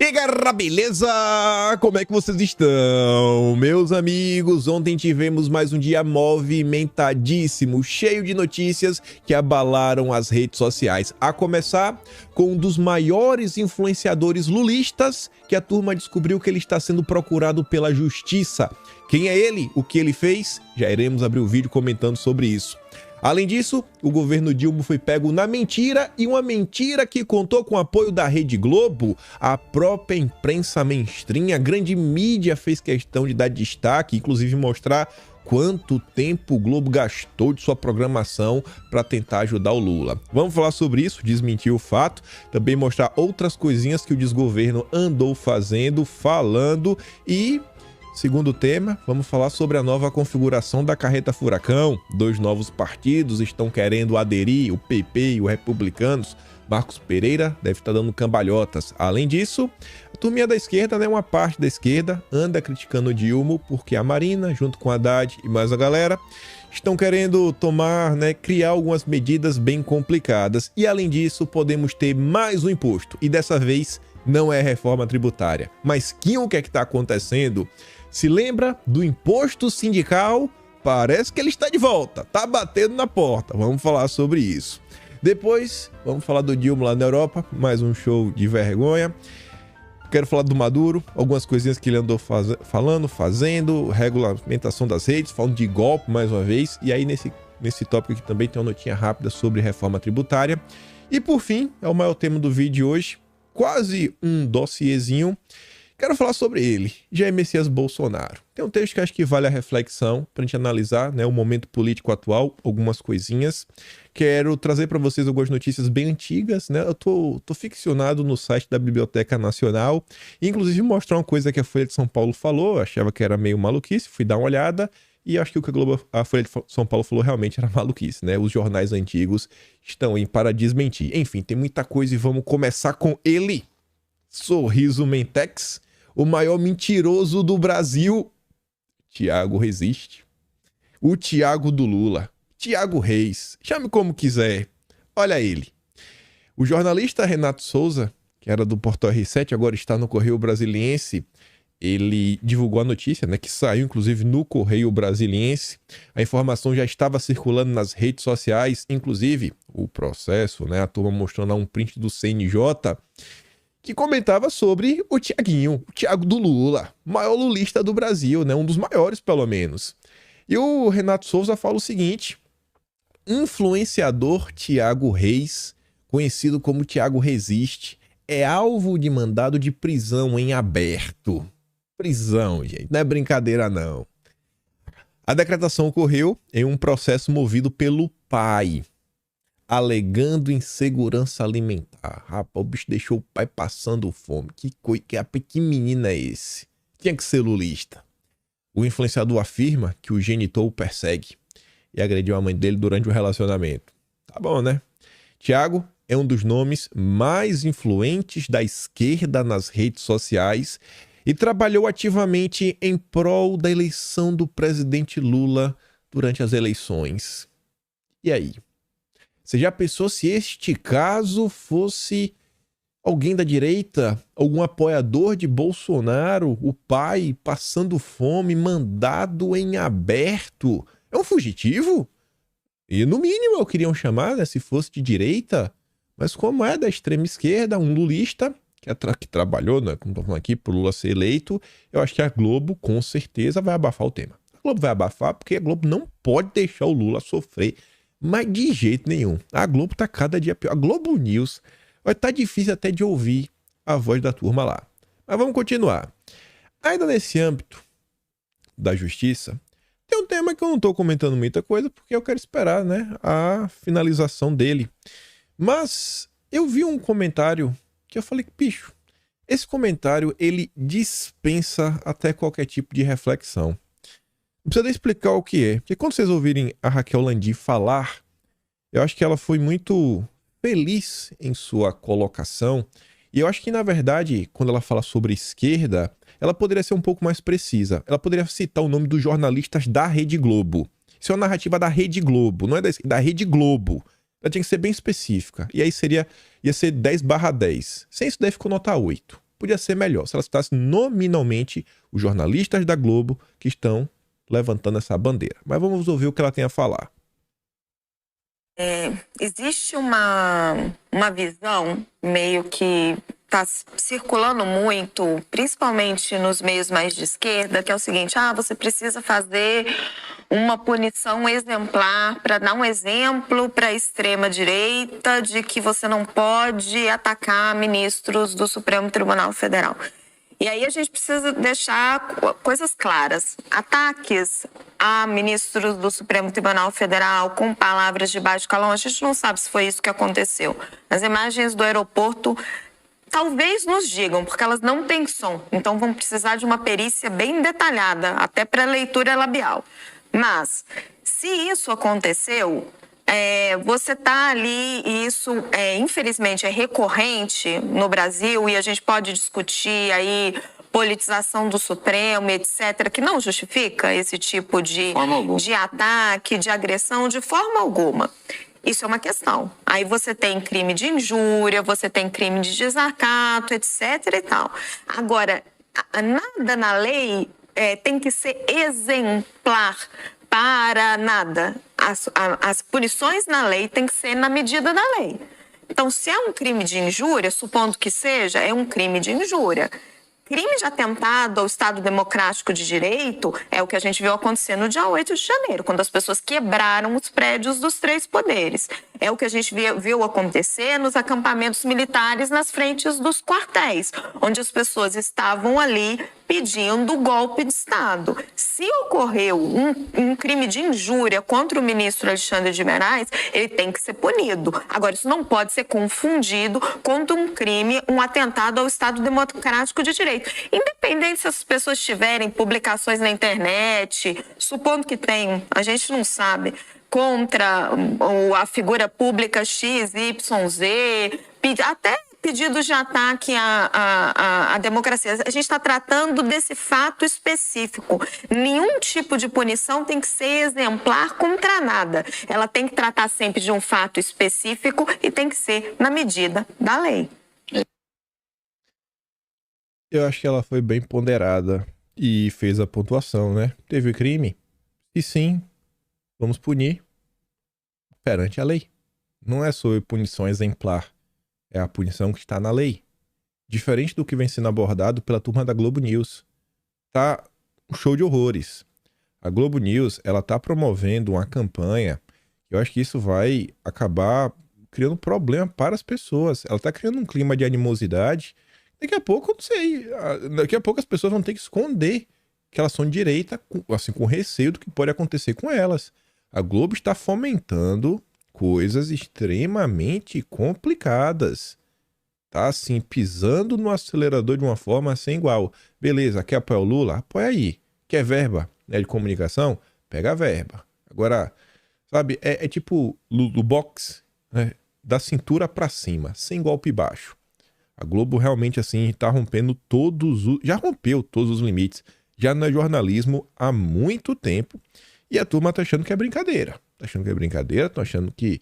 E galera, beleza? Como é que vocês estão? Meus amigos, ontem tivemos mais um dia movimentadíssimo, cheio de notícias que abalaram as redes sociais. A começar com um dos maiores influenciadores lulistas, que a turma descobriu que ele está sendo procurado pela justiça. Quem é ele? O que ele fez? Já iremos abrir o vídeo comentando sobre isso. Além disso, o governo Dilma foi pego na mentira, e uma mentira que contou com o apoio da Rede Globo. A própria imprensa mainstream, a grande mídia, fez questão de dar destaque, inclusive mostrar quanto tempo o Globo gastou de sua programação para tentar ajudar o Lula. Vamos falar sobre isso, desmentir o fato, também mostrar outras coisinhas que o desgoverno andou fazendo, falando e... Segundo tema, vamos falar sobre a nova configuração da carreta furacão. Dois novos partidos estão querendo aderir, o PP e o Republicanos. Marcos Pereira deve estar dando cambalhotas. Além disso, a turminha da esquerda, uma parte da esquerda, anda criticando o Dilma porque a Marina, junto com a Haddad e mais a galera, estão querendo criar algumas medidas bem complicadas. E além disso, podemos ter mais um imposto. E dessa vez, não é reforma tributária. Mas o que é que está acontecendo? Se lembra do imposto sindical? Parece que ele está de volta, tá batendo na porta. Vamos falar sobre isso. Depois, vamos falar do Dilma lá na Europa, mais um show de vergonha. Quero falar do Maduro, algumas coisinhas que ele andou fazendo, regulamentação das redes, falando de golpe mais uma vez. E aí nesse tópico aqui também tem uma notinha rápida sobre reforma tributária. E por fim, é o maior tema do vídeo de hoje, quase um dossiezinho. Quero falar sobre ele, Jair Messias Bolsonaro. Tem um texto que acho que vale a reflexão para a gente analisar o momento político atual, algumas coisinhas. Quero trazer para vocês algumas notícias bem antigas, Eu tô ficcionado no site da Biblioteca Nacional, inclusive mostrar uma coisa que a Folha de São Paulo falou, achava que era meio maluquice, fui dar uma olhada e acho que o que a Folha de São Paulo falou realmente era maluquice, Os jornais antigos estão aí para desmentir. Enfim, tem muita coisa e vamos começar com ele, Sorriso Mentex. O maior mentiroso do Brasil, Thiago Resiste. O Thiago do Lula, Thiago Reis, chame como quiser. Olha ele. O jornalista Renato Souza, que era do Portal R7, agora está no Correio Brasiliense, ele divulgou a notícia, que saiu inclusive no Correio Brasiliense. A informação já estava circulando nas redes sociais, inclusive o processo, a turma mostrando lá um print do CNJ, que comentava sobre o Thiaguinho, o Thiago do Lula, maior lulista do Brasil, um dos maiores pelo menos. E o Renato Souza fala o seguinte: influenciador Thiago Reis, conhecido como Thiago Resiste, é alvo de mandado de prisão em aberto. Prisão, gente, não é brincadeira não. A decretação ocorreu em um processo movido pelo pai, alegando insegurança alimentar. Rapaz, o bicho deixou o pai passando fome. Que menino é esse? Tinha que ser lulista. O influenciador afirma que o genitor o persegue e agrediu a mãe dele durante o relacionamento. Tá bom, Thiago é um dos nomes mais influentes da esquerda nas redes sociais e trabalhou ativamente em prol da eleição do presidente Lula durante as eleições. E aí? Você já pensou se este caso fosse alguém da direita, algum apoiador de Bolsonaro, o pai passando fome, mandado em aberto? É um fugitivo? E no mínimo eu queria chamar, se fosse de direita, mas como é da extrema esquerda, um lulista que trabalhou, como estou falando aqui, para o Lula ser eleito, eu acho que a Globo com certeza vai abafar o tema. A Globo vai abafar porque a Globo não pode deixar o Lula sofrer, mas de jeito nenhum. A Globo tá cada dia pior. A Globo News vai estar difícil até de ouvir a voz da turma lá. Mas vamos continuar. Ainda nesse âmbito da justiça, tem um tema que eu não tô comentando muita coisa, porque eu quero esperar, a finalização dele. Mas eu vi um comentário que eu falei, bicho, esse comentário, ele dispensa até qualquer tipo de reflexão. Não precisa nem explicar o que é. Porque quando vocês ouvirem a Raquel Landi falar, eu acho que ela foi muito feliz em sua colocação. E eu acho que, na verdade, quando ela fala sobre esquerda, ela poderia ser um pouco mais precisa. Ela poderia citar o nome dos jornalistas da Rede Globo. Isso é uma narrativa da Rede Globo, não é da Rede Globo. Ela tinha que ser bem específica. E aí ia ser 10/10. Sem isso daí ficou nota 8. podia ser melhor se ela citasse nominalmente os jornalistas da Globo que estão levantando essa bandeira. Mas vamos ouvir o que ela tem a falar. Existe uma visão meio que está circulando muito, principalmente nos meios mais de esquerda, que é o seguinte: você precisa fazer uma punição exemplar para dar um exemplo para a extrema-direita de que você não pode atacar ministros do Supremo Tribunal Federal. E aí a gente precisa deixar coisas claras. Ataques a ministros do Supremo Tribunal Federal com palavras de baixo calão, a gente não sabe se foi isso que aconteceu. As imagens do aeroporto talvez nos digam, porque elas não têm som. Então vão precisar de uma perícia bem detalhada, até para leitura labial. Mas, se isso aconteceu, você está ali, e isso, infelizmente, é recorrente no Brasil, e a gente pode discutir aí politização do Supremo, etc., que não justifica esse tipo de ataque, de agressão, de forma alguma. Isso é uma questão. Aí você tem crime de injúria, você tem crime de desacato, etc. e tal. Agora, nada na lei tem que ser exemplar para nada. As punições na lei têm que ser na medida da lei. Então, se é um crime de injúria, supondo que seja, é um crime de injúria. Crime de atentado ao Estado Democrático de Direito é o que a gente viu acontecer no dia 8 de janeiro, quando as pessoas quebraram os prédios dos três poderes. É o que a gente viu acontecer nos acampamentos militares nas frentes dos quartéis, onde as pessoas estavam ali pedindo golpe de Estado. Se ocorreu um crime de injúria contra o ministro Alexandre de Moraes, ele tem que ser punido. Agora, isso não pode ser confundido contra um crime, um atentado ao Estado Democrático de Direito. Independente se as pessoas tiverem publicações na internet, supondo que tenham, a gente não sabe, contra a figura pública X, Y, Z, até pedidos de ataque à democracia. A gente está tratando desse fato específico. Nenhum tipo de punição tem que ser exemplar contra nada. Ela tem que tratar sempre de um fato específico e tem que ser na medida da lei. Eu acho que ela foi bem ponderada e fez a pontuação, né? Teve crime? E sim, vamos punir perante a lei. Não é sobre punição exemplar. É a punição que está na lei. Diferente do que vem sendo abordado pela turma da Globo News. Tá um show de horrores. A Globo News, ela tá promovendo uma campanha. Eu acho que isso vai acabar criando problema para as pessoas. Ela tá criando um clima de animosidade. Daqui a pouco, eu não sei. Daqui a pouco as pessoas vão ter que esconder que elas são de direita, assim, com receio do que pode acontecer com elas. A Globo está fomentando coisas extremamente complicadas. Tá, assim, pisando no acelerador de uma forma sem igual. Beleza, quer apoiar o Lula? Apoia aí. Quer verba, né, de comunicação? Pega a verba. Agora, sabe, é tipo do boxe, né, da cintura pra cima, sem golpe baixo. A Globo realmente, assim, tá rompendo já rompeu todos os limites. Já não é jornalismo há muito tempo. E a turma tá achando que é brincadeira. Tá achando que é brincadeira, tá achando que...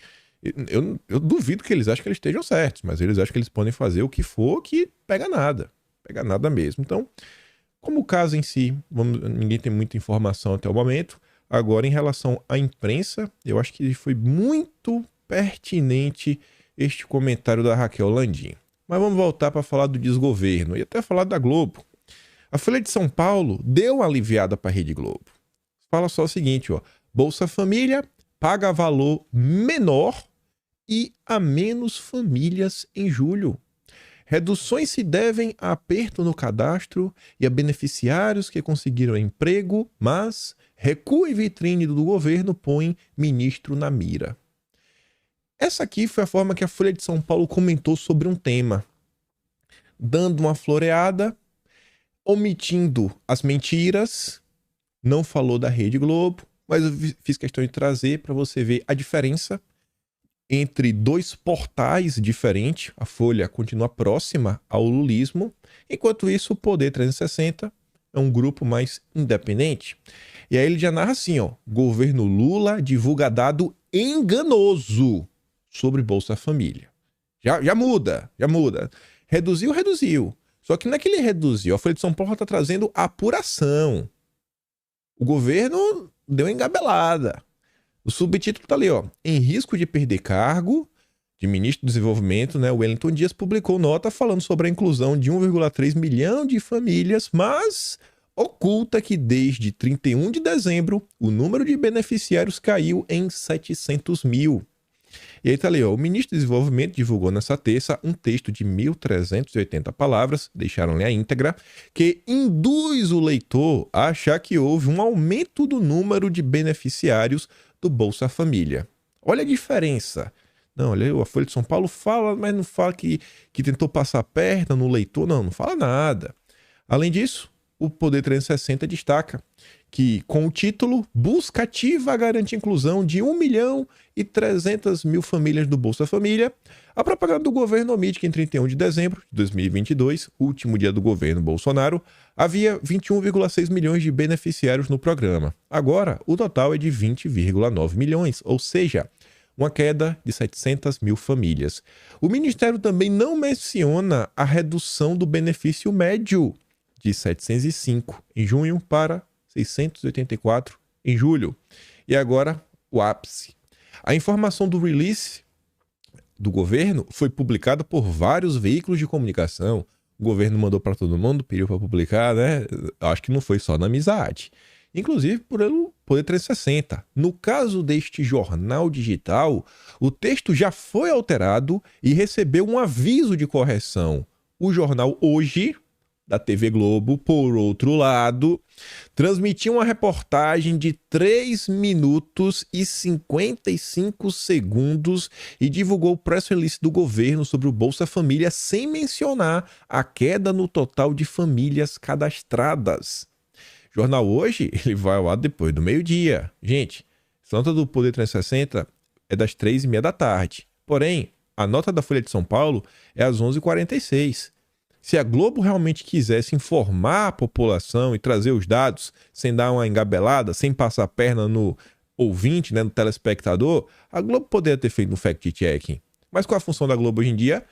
Eu duvido que eles achem que eles estejam certos, mas eles acham que eles podem fazer o que for que pega nada. Pega nada mesmo. Então, como o caso em si, ninguém tem muita informação até o momento. Agora, em relação à imprensa, eu acho que foi muito pertinente este comentário da Raquel Landim. Mas vamos voltar para falar do desgoverno e até falar da Globo. A Folha de São Paulo deu uma aliviada para a Rede Globo. Fala só o seguinte, ó. Bolsa Família paga valor menor e a menos famílias em julho. Reduções se devem a aperto no cadastro e a beneficiários que conseguiram emprego, mas recuo e vitrine do governo põe ministro na mira. Essa aqui foi a forma que a Folha de São Paulo comentou sobre um tema, dando uma floreada, omitindo as mentiras, não falou da Rede Globo, mas eu fiz questão de trazer para você ver a diferença entre dois portais diferentes. A Folha continua próxima ao lulismo, enquanto isso o Poder 360 é um grupo mais independente. E aí ele já narra assim, ó: governo Lula divulga dado enganoso sobre Bolsa Família. Já muda. Reduziu. Só que não é que ele reduziu, a Folha de São Paulo está trazendo apuração. O governo deu uma engabelada. O subtítulo tá ali, ó. Em risco de perder cargo, de ministro do Desenvolvimento, né? O Wellington Dias publicou nota falando sobre a inclusão de 1,3 milhão de famílias, mas oculta que desde 31 de dezembro o número de beneficiários caiu em 700 mil. E aí tá ali, ó, o ministro do Desenvolvimento divulgou nessa terça um texto de 1.380 palavras, deixaram ler a íntegra, que induz o leitor a achar que houve um aumento do número de beneficiários do Bolsa Família. Olha a diferença. Não, olha, a Folha de São Paulo fala, mas não fala que tentou passar a perna no leitor, não fala nada. Além disso, o Poder 360 destaca que, com o título Busca Ativa garante inclusão de 1.300.000 famílias do Bolsa Família, a propaganda do governo omite que em 31 de dezembro de 2022, último dia do governo Bolsonaro, havia 21,6 milhões de beneficiários no programa. Agora, o total é de 20,9 milhões, ou seja, uma queda de 700 mil famílias. O Ministério também não menciona a redução do benefício médio de 705 em junho para 684 em julho. E agora, o ápice. A informação do release do governo foi publicada por vários veículos de comunicação. O governo mandou para todo mundo, pediu para publicar, né? Acho que não foi só na Amizade. Inclusive por ele Poder 360. No caso deste jornal digital, o texto já foi alterado e recebeu um aviso de correção. O jornal Hoje, da TV Globo, por outro lado, transmitiu uma reportagem de 3 minutos e 55 segundos e divulgou o press release do governo sobre o Bolsa Família sem mencionar a queda no total de famílias cadastradas. O jornal Hoje, ele vai ao ar depois do meio-dia. Gente, a nota do Poder 360 é das 3h30 da tarde. Porém, a nota da Folha de São Paulo é às 11h46. Se a Globo realmente quisesse informar a população e trazer os dados sem dar uma engabelada, sem passar a perna no ouvinte, né, no telespectador, a Globo poderia ter feito um fact-checking. Mas qual a função da Globo hoje em dia?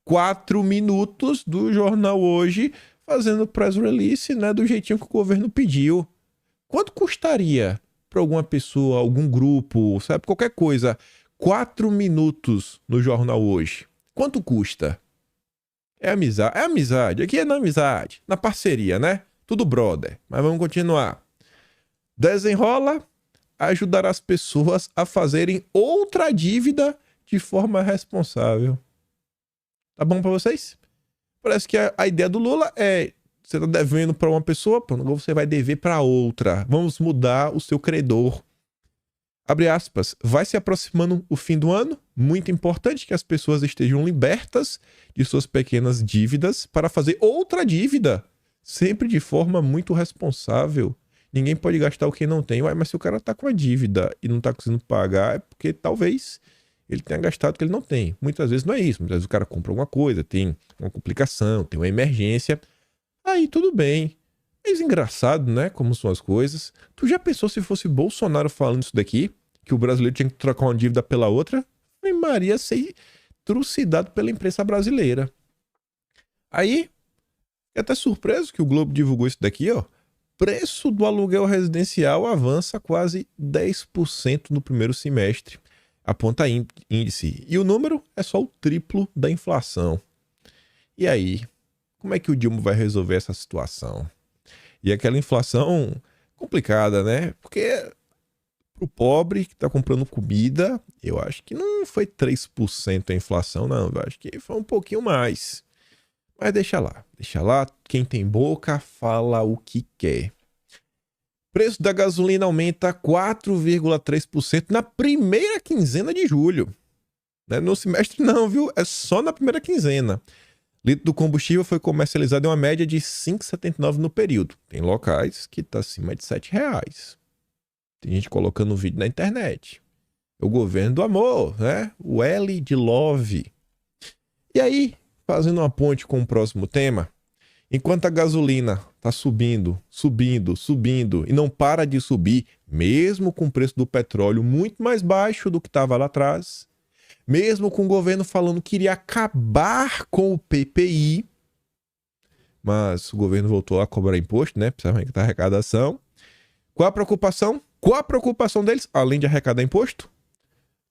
4 minutos do jornal Hoje fazendo press release, né, do jeitinho que o governo pediu. Quanto custaria para alguma pessoa, algum grupo, sabe, qualquer coisa, 4 minutos no jornal Hoje? Quanto custa? É amizade. Aqui é na amizade, na parceria, né? Tudo brother. Mas vamos continuar. Desenrola ajudar as pessoas a fazerem outra dívida de forma responsável. Tá bom pra vocês? Parece que a ideia do Lula é: você tá devendo pra uma pessoa, agora você vai dever pra outra. Vamos mudar o seu credor. Abre aspas, vai se aproximando o fim do ano, muito importante que as pessoas estejam libertas de suas pequenas dívidas para fazer outra dívida, sempre de forma muito responsável. Ninguém pode gastar o que não tem. Ué, mas se o cara tá com a dívida e não tá conseguindo pagar, é porque talvez ele tenha gastado o que ele não tem. Muitas vezes não é isso, muitas vezes o cara compra alguma coisa, tem uma complicação, tem uma emergência, aí tudo bem. É engraçado, né? Como são as coisas. Tu já pensou se fosse Bolsonaro falando isso daqui? Que o brasileiro tinha que trocar uma dívida pela outra? E Maria ser trucidado pela imprensa brasileira. Aí, fiquei até surpreso que o Globo divulgou isso daqui, ó. Preço do aluguel residencial avança quase 10% no primeiro semestre. Aponta índice. E o número é só o triplo da inflação. E aí? Como é que o Dilma vai resolver essa situação? E aquela inflação complicada, né? Porque pro pobre que tá comprando comida, eu acho que não foi 3% a inflação, não. Eu acho que foi um pouquinho mais. Mas deixa lá. Quem tem boca fala o que quer. Preço da gasolina aumenta 4,3% na primeira quinzena de julho. Não é no semestre não, viu? É só na primeira quinzena. Litro do combustível foi comercializado em uma média de R$ 5,79 no período. Tem locais que está acima de R$ 7,00. Tem gente colocando vídeo na internet. É o governo do amor, né? O L de Love. E aí, fazendo uma ponte com o próximo tema, enquanto a gasolina está subindo e não para de subir, mesmo com o preço do petróleo muito mais baixo do que estava lá atrás, mesmo com o governo falando que iria acabar com o PPI, mas o governo voltou a cobrar imposto, né? Precisa aumentar a arrecadação. Qual a preocupação? Qual a preocupação deles? Além de arrecadar imposto,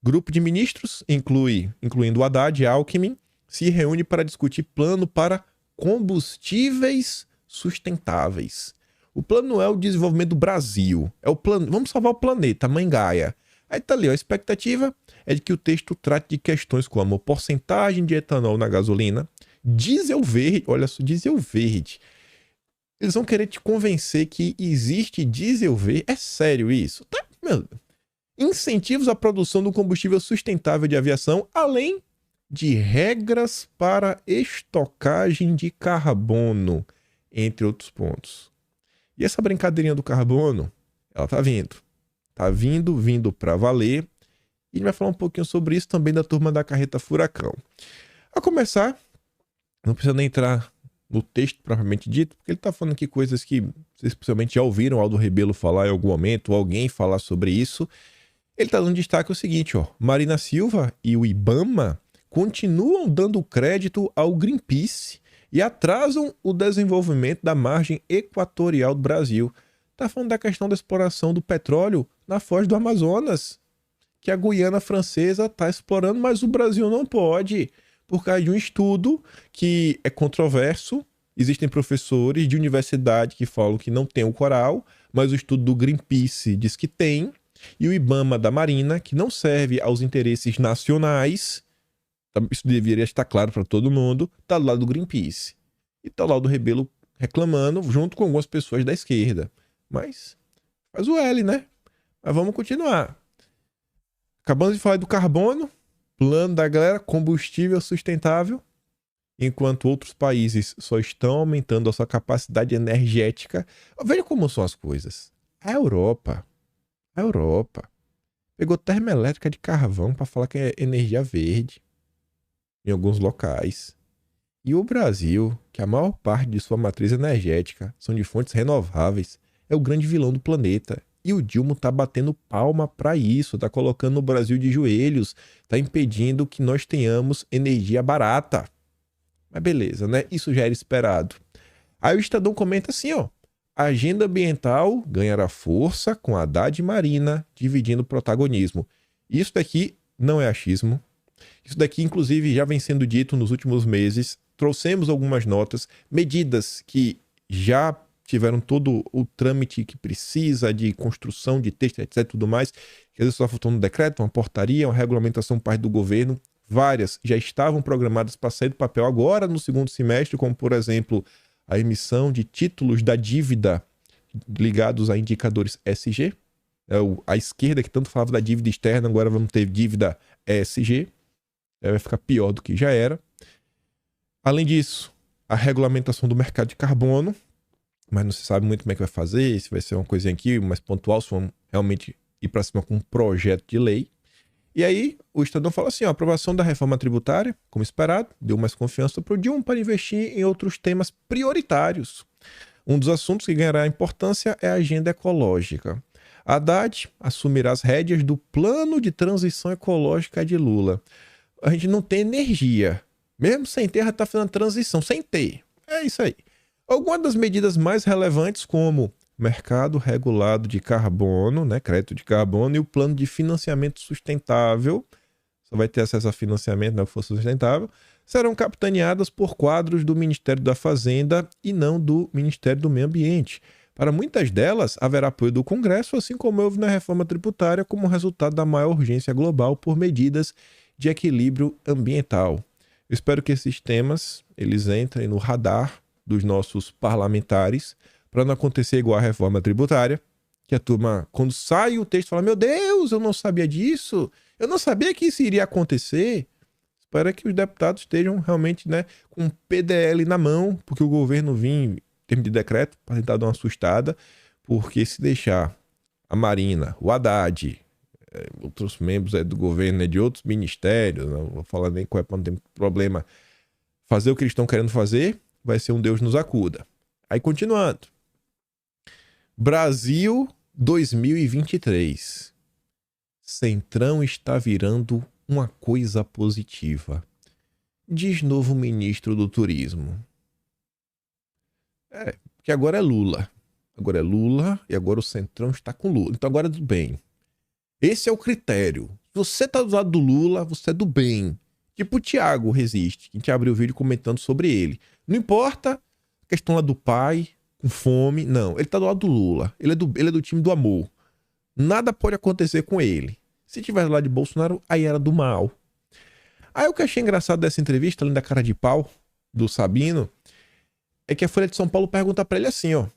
grupo de ministros, incluindo o Haddad e Alckmin, se reúne para discutir plano para combustíveis sustentáveis. O plano não é o desenvolvimento do Brasil, é o plano, vamos salvar o planeta, Mãe Gaia. Aí tá ali, ó, a expectativa é de que o texto trate de questões como porcentagem de etanol na gasolina, diesel verde, olha só, diesel verde. Eles vão querer te convencer que existe diesel verde. É sério isso? Tá, meu. Incentivos à produção do combustível sustentável de aviação, além de regras para estocagem de carbono, entre outros pontos. E essa brincadeirinha do carbono, ela tá vindo. Tá vindo para valer. E a gente vai falar um pouquinho sobre isso também da turma da Carreta Furacão. A começar, não precisa nem entrar no texto propriamente dito, porque ele tá falando aqui coisas que vocês possivelmente já ouviram o Aldo Rebelo falar em algum momento, ou alguém falar sobre isso. Ele tá dando destaque o seguinte, ó. Marina Silva e o IBAMA continuam dando crédito ao Greenpeace e atrasam o desenvolvimento da margem equatorial do Brasil. Tá falando da questão da exploração do petróleo na foz do Amazonas, que a Guiana Francesa tá explorando, mas o Brasil não pode, por causa de um estudo que é controverso. Existem professores de universidade que falam que não tem o coral, mas o estudo do Greenpeace diz que tem, e o IBAMA da Marina, que não serve aos interesses nacionais, isso deveria estar claro para todo mundo, está do lado do Greenpeace. E está lá o do Rebelo reclamando, junto com algumas pessoas da esquerda. Mas faz o L, né? Mas vamos continuar. Acabamos de falar do carbono, plano da galera, combustível sustentável, enquanto outros países só estão aumentando a sua capacidade energética. Veja como são as coisas. A Europa pegou termoelétrica de carvão para falar que é energia verde em alguns locais. E o Brasil, que a maior parte de sua matriz energética são de fontes renováveis, é o grande vilão do planeta. E o Dilma tá batendo palma para isso, tá colocando o Brasil de joelhos, tá impedindo que nós tenhamos energia barata. Mas beleza, né? Isso já era esperado. Aí o Estadão comenta assim, ó. A agenda ambiental ganhará força com Haddad e Marina dividindo o protagonismo. Isso daqui não é achismo. Isso daqui, inclusive, já vem sendo dito nos últimos meses. Trouxemos algumas notas, medidas que já tiveram todo o trâmite que precisa de construção de texto, etc, tudo mais. Que às vezes só faltou um decreto, uma portaria, uma regulamentação parte do governo. Várias já estavam programadas para sair do papel agora no segundo semestre, como, por exemplo, a emissão de títulos da dívida ligados a indicadores ESG. A esquerda que tanto falava da dívida externa, agora vamos ter dívida ESG. Vai ficar pior do que já era. Além disso, a regulamentação do mercado de carbono, mas não se sabe muito como é que vai fazer, se vai ser uma coisinha aqui mais pontual, se vão realmente ir para cima com um projeto de lei. E aí, o Estadão fala assim, ó, a aprovação da reforma tributária, como esperado, deu mais confiança para o Dilma para investir em outros temas prioritários. Um dos assuntos que ganhará importância é a agenda ecológica. Haddad assumirá as rédeas do plano de transição ecológica de Lula. A gente não tem energia. Mesmo sem ter, já está fazendo transição, sem ter. É isso aí. Algumas das medidas mais relevantes, como mercado regulado de carbono, né, crédito de carbono, e o plano de financiamento sustentável, só vai ter acesso a financiamento na força sustentável, serão capitaneadas por quadros do Ministério da Fazenda e não do Ministério do Meio Ambiente. Para muitas delas, haverá apoio do Congresso, assim como houve na reforma tributária, como resultado da maior urgência global por medidas de equilíbrio ambiental. Eu espero que esses temas eles entrem no radar dos nossos parlamentares, para não acontecer igual a reforma tributária, que a turma, quando sai o texto, fala, meu Deus, eu não sabia disso, eu não sabia que isso iria acontecer. Espero que os deputados estejam realmente, né, com um PDL na mão, porque o governo vinha, em termos de decreto, para tentar dar uma assustada, porque se deixar a Marina, o Haddad, outros membros do governo, de outros ministérios, não vou falar nem qual é para não ter problema, fazer o que eles estão querendo fazer, vai ser um Deus nos acuda. Aí continuando. Brasil 2023. Centrão está virando uma coisa positiva. Diz novo ministro do Turismo. Porque agora é Lula. Agora é Lula e agora o Centrão está com Lula. Então agora é do bem. Esse é o critério. Se você tá do lado do Lula, você é do bem. Tipo o Thiago Resiste, que a gente abriu o vídeo comentando sobre ele. Não importa a questão lá do pai, com fome, não. Ele tá do lado do Lula. Ele é do time do amor. Nada pode acontecer com ele. Se tivesse lá de Bolsonaro, aí era do mal. Aí o que eu achei engraçado dessa entrevista, além da cara de pau do Sabino, é que a Folha de São Paulo pergunta pra ele assim, ó.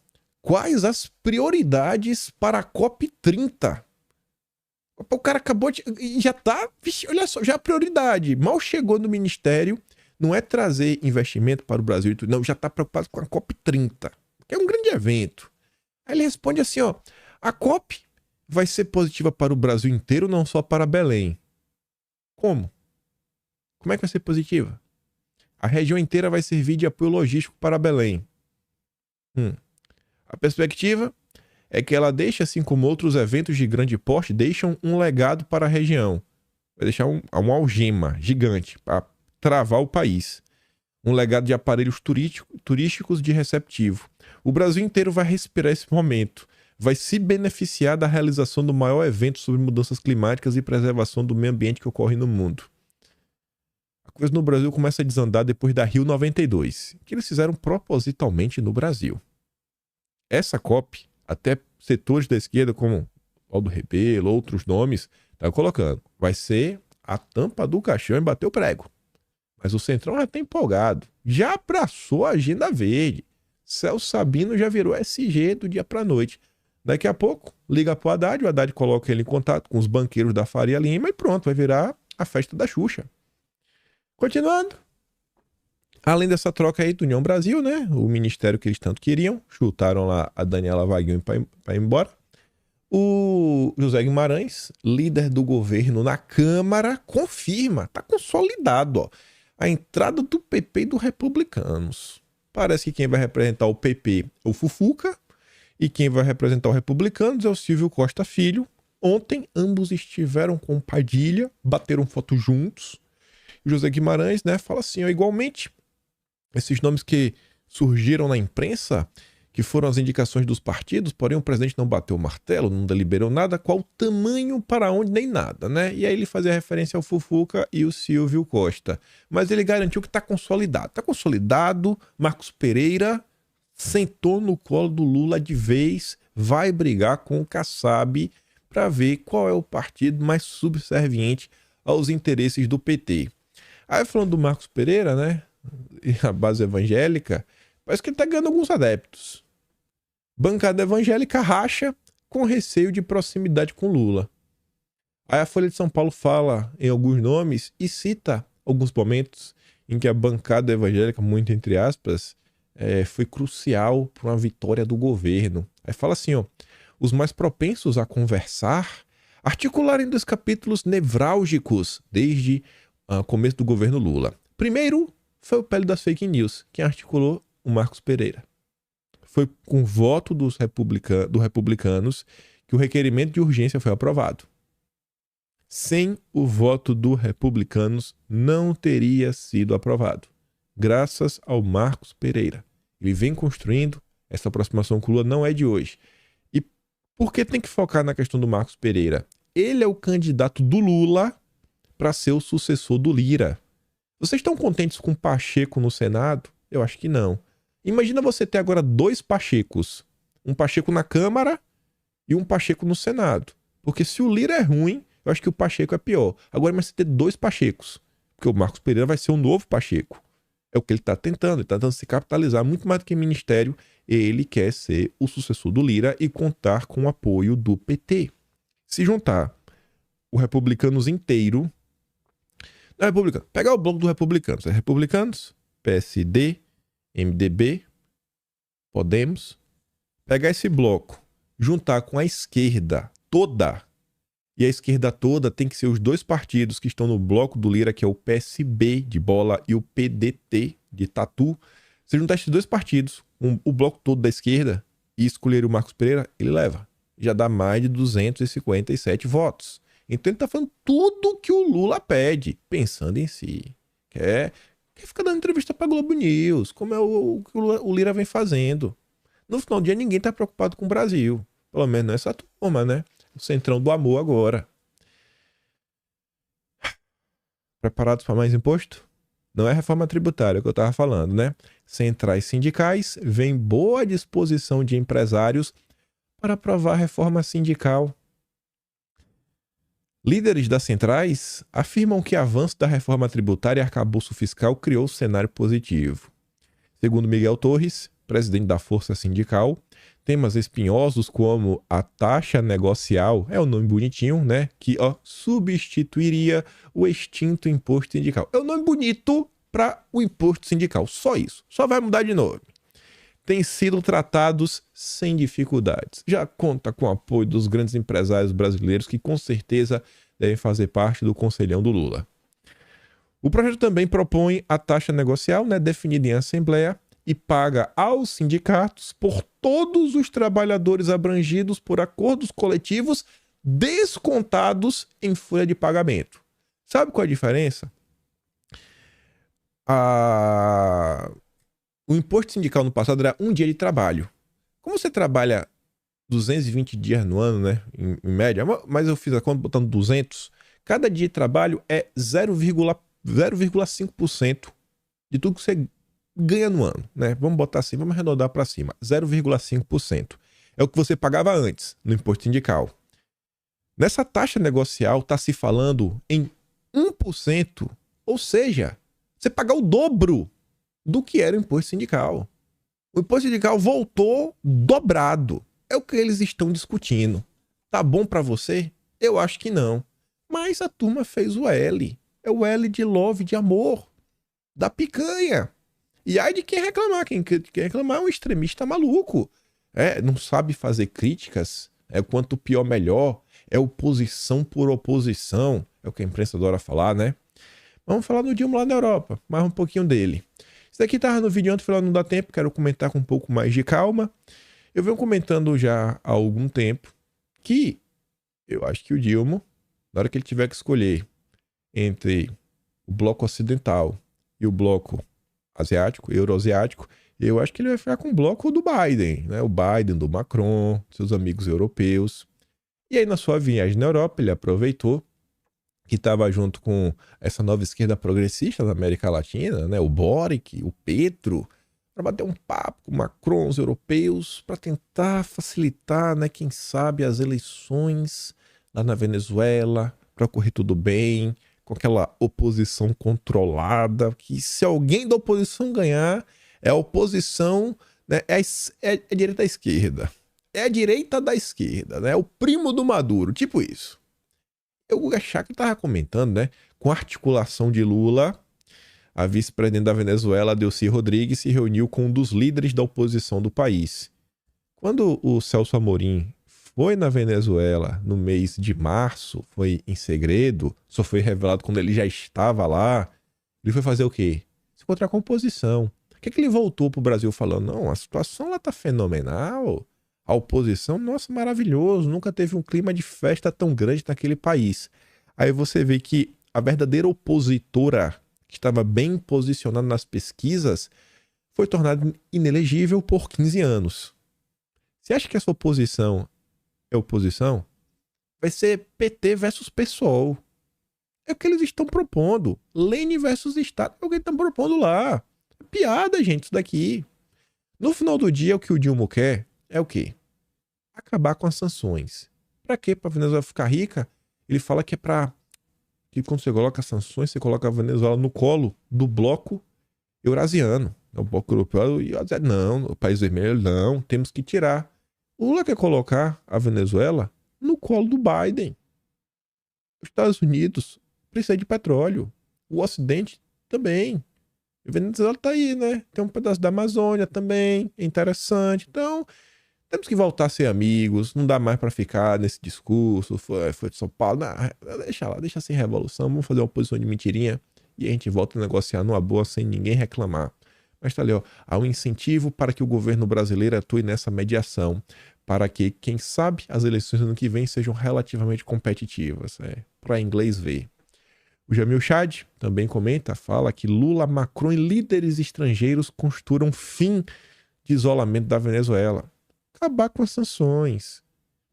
Quais as prioridades para a COP30? O cara acabou de... E já tá... Olha só, já é prioridade. Mal chegou no ministério, não é trazer investimento para o Brasil e tudo, não, já tá preocupado com a COP30, que é um grande evento. Aí ele responde assim, ó. A COP vai ser positiva para o Brasil inteiro, não só para Belém. Como? Como é que vai ser positiva? A região inteira vai servir de apoio logístico para Belém. A perspectiva é que ela deixa, assim como outros eventos de grande porte, deixam um legado para a região. Vai deixar uma algema gigante para travar o país. Um legado de aparelhos turísticos de receptivo. O Brasil inteiro vai respirar esse momento. Vai se beneficiar da realização do maior evento sobre mudanças climáticas e preservação do meio ambiente que ocorre no mundo. A coisa no Brasil começa a desandar depois da Rio 92, que eles fizeram propositalmente no Brasil. Essa COP, até setores da esquerda como Aldo Rebelo, outros nomes, tá colocando. Vai ser a tampa do caixão e bater o prego. Mas o Centrão já tá empolgado. Já abraçou a agenda verde. Celso Sabino já virou SG do dia pra noite. Daqui a pouco, liga pro Haddad, o Haddad coloca ele em contato com os banqueiros da Faria Lima e pronto, vai virar a festa da Xuxa. Continuando. Além dessa troca aí do União Brasil, né? O ministério que eles tanto queriam. Chutaram lá a Daniela Vaguinho para ir embora. O José Guimarães, líder do governo na Câmara, confirma, tá consolidado, ó, a entrada do PP e do Republicanos. Parece que quem vai representar o PP é o Fufuca e quem vai representar o Republicanos é o Silvio Costa Filho. Ontem, ambos estiveram com Padilha, bateram foto juntos. O José Guimarães, né, fala assim, ó, igualmente, esses nomes que surgiram na imprensa, que foram as indicações dos partidos, porém o presidente não bateu o martelo, não deliberou nada, qual o tamanho, para onde, nem nada, né? E aí ele fazia referência ao Fufuca e o Silvio Costa. Mas ele garantiu que está consolidado. Está consolidado, Marcos Pereira sentou no colo do Lula de vez, vai brigar com o Kassab para ver qual é o partido mais subserviente aos interesses do PT. Aí falando do Marcos Pereira, né? E a base evangélica, parece que ele tá ganhando alguns adeptos. Bancada evangélica racha com receio de proximidade com Lula. Aí a Folha de São Paulo fala em alguns nomes e cita alguns momentos em que a bancada evangélica, muito entre aspas, foi crucial para uma vitória do governo. Aí fala assim, ó, os mais propensos a conversar articularem dos capítulos nevrálgicos desde o começo do governo Lula. Primeiro foi o pele das fake news, quem articulou o Marcos Pereira. Foi com voto dos republicanos que o requerimento de urgência foi aprovado. Sem o voto dos republicanos, não teria sido aprovado. Graças ao Marcos Pereira. Ele vem construindo, essa aproximação com o Lula não é de hoje. E por que tem que focar na questão do Marcos Pereira? Ele é o candidato do Lula para ser o sucessor do Lira. Vocês estão contentes com o Pacheco no Senado? Eu acho que não. Imagina você ter agora dois Pachecos. Um Pacheco na Câmara e um Pacheco no Senado. Porque se o Lira é ruim, eu acho que o Pacheco é pior. Agora imagina você ter dois Pachecos. Porque o Marcos Pereira vai ser um novo Pacheco. É o que ele está tentando. Ele está tentando se capitalizar muito mais do que ministério. Ele quer ser o sucessor do Lira e contar com o apoio do PT. Se juntar o Republicanos inteiro... Não, Republicano. Pegar o bloco do Republicanos. É Republicanos, PSD, MDB, Podemos. Pegar esse bloco, juntar com a esquerda toda. E a esquerda toda tem que ser os dois partidos que estão no bloco do Lira, que é o PSB de bola e o PDT de tatu. Se juntar esses dois partidos, o bloco todo da esquerda, e escolher o Marcos Pereira, ele leva. Já dá mais de 257 votos. Então ele tá falando tudo que o Lula pede, pensando em si. Quer que fica dando entrevista pra Globo News, como é o que o Lira vem fazendo. No final do dia, ninguém tá preocupado com o Brasil. Pelo menos não essa turma, né? O centrão do amor agora. Preparados para mais imposto? Não é reforma tributária que eu tava falando, né? Centrais sindicais veem boa disposição de empresários para aprovar a reforma sindical. Líderes das centrais afirmam que o avanço da reforma tributária e arcabouço fiscal criou cenário positivo. Segundo Miguel Torres, presidente da Força Sindical, temas espinhosos como a taxa negocial, é um nome bonitinho, né? Que substituiria o extinto imposto sindical. É um nome bonito para o imposto sindical, só isso. Só vai mudar de nome. Têm sido tratados sem dificuldades. Já conta com o apoio dos grandes empresários brasileiros que com certeza devem fazer parte do conselhão do Lula. O projeto também propõe a taxa negocial, né, definida em assembleia, e paga aos sindicatos por todos os trabalhadores abrangidos por acordos coletivos descontados em folha de pagamento. Sabe qual é a diferença? O imposto sindical no passado era um dia de trabalho. Como você trabalha 220 dias no ano, né, em média, mas eu fiz a conta botando 200, cada dia de trabalho é 0,5% de tudo que você ganha no ano, né? Vamos botar assim, vamos arredondar para cima. 0,5%. É o que você pagava antes no imposto sindical. Nessa taxa negocial está se falando em 1%, ou seja, você pagar o dobro do que era o imposto sindical. O imposto sindical voltou dobrado. É o que eles estão discutindo. Tá bom para você? Eu acho que não. Mas a turma fez o L. É o L de love, de amor. Da picanha. E aí de quem reclamar. Quem reclamar é um extremista maluco. Não sabe fazer críticas. É quanto pior, melhor. É oposição por oposição. É o que a imprensa adora falar, né? Vamos falar do Dilma lá na Europa. Mais um pouquinho dele. Isso daqui tava no vídeo antes, falando não dá tempo. Quero comentar com um pouco mais de calma. Eu venho comentando já há algum tempo que eu acho que o Dilma, na hora que ele tiver que escolher entre o bloco ocidental e o bloco asiático, euroasiático, eu acho que ele vai ficar com o bloco do Biden, né? O Biden, do Macron, seus amigos europeus. E aí, na sua viagem na Europa, ele aproveitou que estava junto com essa nova esquerda progressista da América Latina, né? O Boric, o Petro, para bater um papo com Macron, os europeus, para tentar facilitar, né, quem sabe, as eleições lá na Venezuela, para ocorrer tudo bem, com aquela oposição controlada, que se alguém da oposição ganhar, é a oposição, né, é a direita da esquerda. É a direita da esquerda, né? O primo do Maduro, tipo isso. Eu achava que estava comentando, né, com a articulação de Lula, a vice-presidente da Venezuela, Delcy Rodrigues, se reuniu com um dos líderes da oposição do país. Quando o Celso Amorim foi na Venezuela no mês de março, foi em segredo, só foi revelado quando ele já estava lá, ele foi fazer o quê? Se encontrar com a oposição. O que ele voltou para o Brasil falando? Não, a situação lá tá fenomenal, a oposição, nossa, maravilhoso, nunca teve um clima de festa tão grande naquele país. Aí você vê que a verdadeira opositora, que estava bem posicionado nas pesquisas, foi tornado inelegível por 15 anos. Você acha que essa oposição é oposição? Vai ser PT versus PSOL. É o que eles estão propondo. Lênin versus Estado. É o que eles estão propondo lá. É piada, gente, isso daqui. No final do dia, o que o Dilma quer é o quê? Acabar com as sanções. Pra quê? Pra Venezuela ficar rica? Ele fala que é pra... que quando você coloca sanções, você coloca a Venezuela no colo do bloco eurasiano. O bloco europeu e não, o país vermelho não, temos que tirar. O Lula quer colocar a Venezuela no colo do Biden. Os Estados Unidos precisam de petróleo. O Ocidente também. A Venezuela tá aí, né? Tem um pedaço da Amazônia também, é interessante. Então, temos que voltar a ser amigos, não dá mais para ficar nesse discurso, foi de São Paulo, não, deixa lá, deixa sem revolução, vamos fazer uma posição de mentirinha e a gente volta a negociar numa boa sem ninguém reclamar. Mas tá ali, ó, há um incentivo para que o governo brasileiro atue nessa mediação, para que, quem sabe, as eleições do ano que vem sejam relativamente competitivas, para inglês ver. O Jamil Chad também comenta, fala que Lula, Macron e líderes estrangeiros costuram fim de isolamento da Venezuela. Acabar com as sanções.